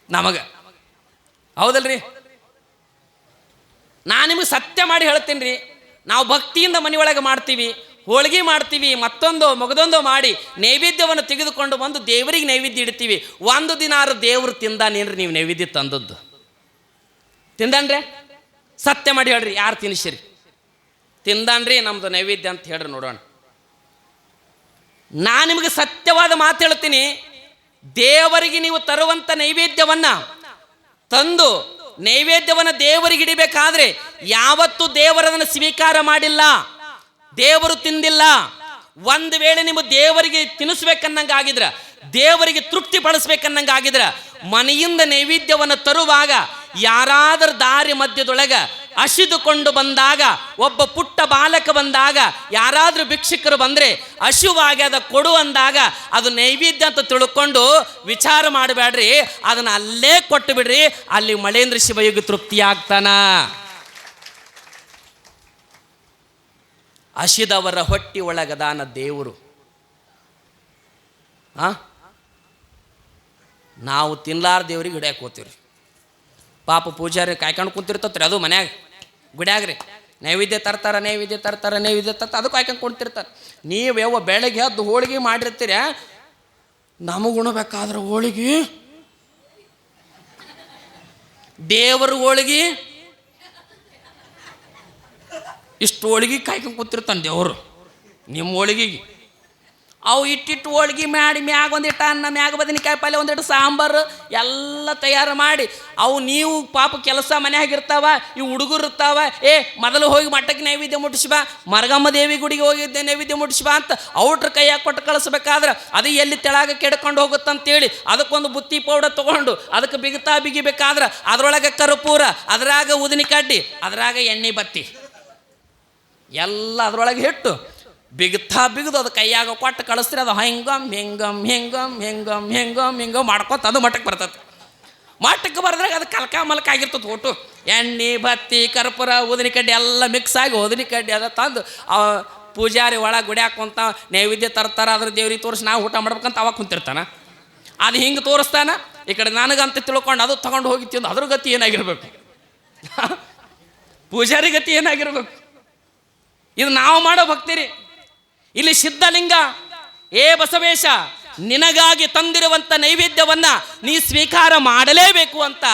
ನಮಗೆ. ಹೌದಲ್ರಿ? ನಾನು ನಿಮಗೆ ಸತ್ಯ ಮಾಡಿ ಹೇಳ್ತೀನಿ ರೀ, ನಾವು ಭಕ್ತಿಯಿಂದ ಮನೆಯೊಳಗೆ ಮಾಡ್ತೀವಿ, ಹೋಳಿಗೆ ಮಾಡ್ತೀವಿ, ಮತ್ತೊಂದು ಮಗದೊಂದು ಮಾಡಿ ನೈವೇದ್ಯವನ್ನು ತೆಗೆದುಕೊಂಡು ಬಂದು ದೇವರಿಗೆ ನೈವೇದ್ಯ ಇಡ್ತೀವಿ. ಒಂದು ದಿನಾರು ದೇವರು ತಿಂದಾನೇನ್ರಿ ನೀವು ನೈವೇದ್ಯ ತಂದದ್ದು? ತಿಂದಾನ್ರಿ? ಸತ್ಯ ಮಾಡಿ ಹೇಳ್ರಿ, ಯಾರು ತಿನ್ನಿಸಿರಿ? ತಿಂದಾನ್ರಿ ನಮ್ಮದು ನೈವೇದ್ಯ ಅಂತ ಹೇಳ್ರಿ ನೋಡೋಣ. ನಾನು ನಿಮಗೆ ಸತ್ಯವಾದ ಮಾತು ಹೇಳ್ತೀನಿ, ದೇವರಿಗೆ ನೀವು ತರುವಂಥ ನೈವೇದ್ಯವನ್ನು ತಂದು ನೈವೇದ್ಯವನ್ನು ದೇವರಿಗೆ ಇಡಬೇಕಾದ್ರೆ ಯಾವತ್ತೂ ದೇವರದನ್ನು ಸ್ವೀಕಾರ ಮಾಡಿಲ್ಲ, ದೇವರು ತಿಂದಿಲ್ಲ. ಒಂದು ವೇಳೆ ನೀವು ದೇವರಿಗೆ ತಿನ್ನಿಸ್ಬೇಕನ್ನಂಗೆ ಆಗಿದ್ರ, ದೇವರಿಗೆ ತೃಪ್ತಿ ಪಡಿಸ್ಬೇಕನ್ನಂಗೆ ಆಗಿದ್ರ, ಮನೆಯಿಂದ ನೈವೇದ್ಯವನ್ನು ತರುವಾಗ ಯಾರಾದರೂ ದಾರಿ ಮಧ್ಯದೊಳಗೆ ಹಸಿದುಕೊಂಡು ಬಂದಾಗ, ಒಬ್ಬ ಪುಟ್ಟ ಬಾಲಕ ಬಂದಾಗ, ಯಾರಾದರೂ ಭಿಕ್ಷುಕರು ಬಂದರೆ ಹಸಿವಾಗಿ ಅದ ಕೊಡು ಅಂದಾಗ ಅದು ನೈವೇದ್ಯ ಅಂತ ತಿಳ್ಕೊಂಡು ವಿಚಾರ ಮಾಡಬೇಡ್ರಿ, ಅದನ್ನು ಅಲ್ಲೇ ಕೊಟ್ಟು ಬಿಡ್ರಿ. ಅಲ್ಲಿ ಮಳೇಂದ್ರ ಶಿವಯೋಗಿ ತೃಪ್ತಿಯಾಗ್ತಾನ. ಹಸಿದವರ ಹೊಟ್ಟಿ ಒಳಗದಾನ ದೇವರು. ನಾವು ತಿನ್ಲಾರ ದೇವ್ರಿಗೆ ಹಿಡಿಯಕ್ಕೆ ಹೋಗ್ತೀವ್ರಿ. ಪಾಪ ಪೂಜಾರಿ ಕಾಯ್ಕೊಂಡು ಕೂತಿರ್ತತ್ರಿ, ಅದು ಮನ್ಯಾಗ ಗುಡ್ಯಾಗ್ರಿ ನೈವೇದ್ಯ ತರ್ತಾರ ಅದು ಕಾಯ್ಕೊಂಡು ಕುಂತಿರ್ತಾರೆ. ನೀವು ಯಾವ ಬೆಳಗ್ಗೆ ಎದ್ದು ಹೋಳಿಗೆ ಮಾಡಿರ್ತೀರ, ನಮಗೆ ಉಣಬೇಕಾದ್ರೆ ಹೋಳಿಗೆ, ದೇವರ ಹೋಳಿಗೆ, ಇಷ್ಟು ಹೋಳಿಗೆ ಕಾಯ್ಕೊಂಡು ಕೂತಿರ್ತಾನೆ ದೇವರು ನಿಮ್ಮ ಹೋಳಿಗೆಗೆ. ಅವು ಇಟ್ಟಿಟ್ಟು ಹೋಳ್ಗೆ ಮಾಡಿ ಮ್ಯಾಗ ಒಂದಿಟ್ಟು ಅನ್ನ ಮ್ಯಾಗ ಬದನೆಕಾಯಿ ಪಲ್ಯ ಒಂದಿಟ್ಟು ಸಾಂಬಾರು ಎಲ್ಲ ತಯಾರು ಮಾಡಿ ಅವು ನೀವು ಪಾಪ ಕೆಲಸ ಮನ್ಯಾಗಿರ್ತಾವ ಇವು ಹುಡುಗರು ಇರ್ತಾವ ಮೊದಲು ಹೋಗಿ ಮಠಕ್ಕೆ ನೈವೇದ್ಯ ಮುಟ್ಟಿಸ್ಬಾ ಮರಗಮ್ಮ ದೇವಿ ಗುಡಿಗೆ ಹೋಗಿದ್ದೆ ನೈವೇದ್ಯ ಮುಟ್ಟಿಸ್ಬಾ ಅಂತ ಔಟ್ರ ಕೈಯಾಗ ಕೊಟ್ಟು ಕಳಿಸ್ಬೇಕಾದ್ರೆ ಅದು ಎಲ್ಲಿ ತೆಳಗ ಕೆಡ್ಕೊಂಡು ಹೋಗುತ್ತಂತೇಳಿ ಅದಕ್ಕೊಂದು ಬುತ್ತಿ ಪೌಡರ್ ತೊಗೊಂಡು ಅದಕ್ಕೆ ಬಿಗಿಬೇಕಾದ್ರೆ ಅದರೊಳಗೆ ಕರ್ಪೂರ ಅದ್ರಾಗ ಉದಿನಿ ಕಡ್ಡಿ ಅದ್ರಾಗ ಎಣ್ಣೆ ಬತ್ತಿ ಎಲ್ಲ ಅದರೊಳಗೆ ಇಟ್ಟು ಬಿಗಿದು ಅದು ಕೈಯಾಗ ಕೊಟ್ಟು ಕಳಿಸ್ರಿ ಅದು ಹೆಂಗಮ್ ಮಾಡ್ಕೊತ ಅದು ಮಠಕ್ಕೆ ಬರ್ತದೆ. ಮಠಕ್ಕೆ ಬರೆದ್ರಾಗ ಅದು ಕಲ್ಕ ಮಲ್ಕ ಆಗಿರ್ತದೆ ಒಟ್ಟು ಎಣ್ಣೆ ಬತ್ತಿ ಕರ್ಪೂರ ಉದಿನಿ ಕಡ್ಡಿ ಎಲ್ಲ ಮಿಕ್ಸ್ ಆಗಿ ಉದಿನಿ ಕಡ್ಡಿ ಅದ ತಂದು ಪೂಜಾರಿ ಒಳಗೆ ಗುಡಿ ಹಾಕೊಂತ ನೈವೇದ್ಯ ತರ್ತಾರ ಅದ್ರ ದೇವ್ರಿಗೆ ತೋರಿಸಿ ನಾವು ಊಟ ಮಾಡ್ಬೇಕಂತ ಅವಾಗ ಕುಂತಿರ್ತಾನ. ಅದು ಹಿಂಗೆ ತೋರಿಸ್ತಾನ ಈ ಕಡೆ ನನಗಂತ ತಿಳ್ಕೊಂಡು ಅದು ತಗೊಂಡು ಹೋಗಿ ತಿಂದು ಅದ್ರ ಗತಿ ಏನಾಗಿರ್ಬೇಕು, ಪೂಜಾರಿ ಗತಿ ಏನಾಗಿರ್ಬೇಕು. ಇದು ನಾವು ಮಾಡೋ ಭಕ್ತಿರಿ. ಇಲ್ಲಿ ಸಿದ್ಧಲಿಂಗ ಬಸವೇಶ ನಿನಗಾಗಿ ತಂದಿರುವಂಥ ನೈವೇದ್ಯವನ್ನ ನೀ ಸ್ವೀಕಾರ ಮಾಡಲೇಬೇಕು ಅಂತ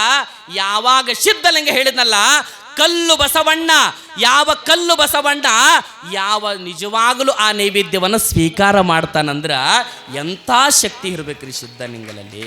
ಯಾವಾಗ ಸಿದ್ಧಲಿಂಗ ಹೇಳಿದ್ನಲ್ಲ, ಕಲ್ಲು ಬಸವಣ್ಣ ಯಾವ ನಿಜವಾಗಲೂ ಆ ನೈವೇದ್ಯವನ್ನು ಸ್ವೀಕಾರ ಮಾಡ್ತಾನಂದ್ರ ಎಂಥ ಶಕ್ತಿ ಇರಬೇಕ್ರಿ ಸಿದ್ಧಲಿಂಗದಲ್ಲಿ.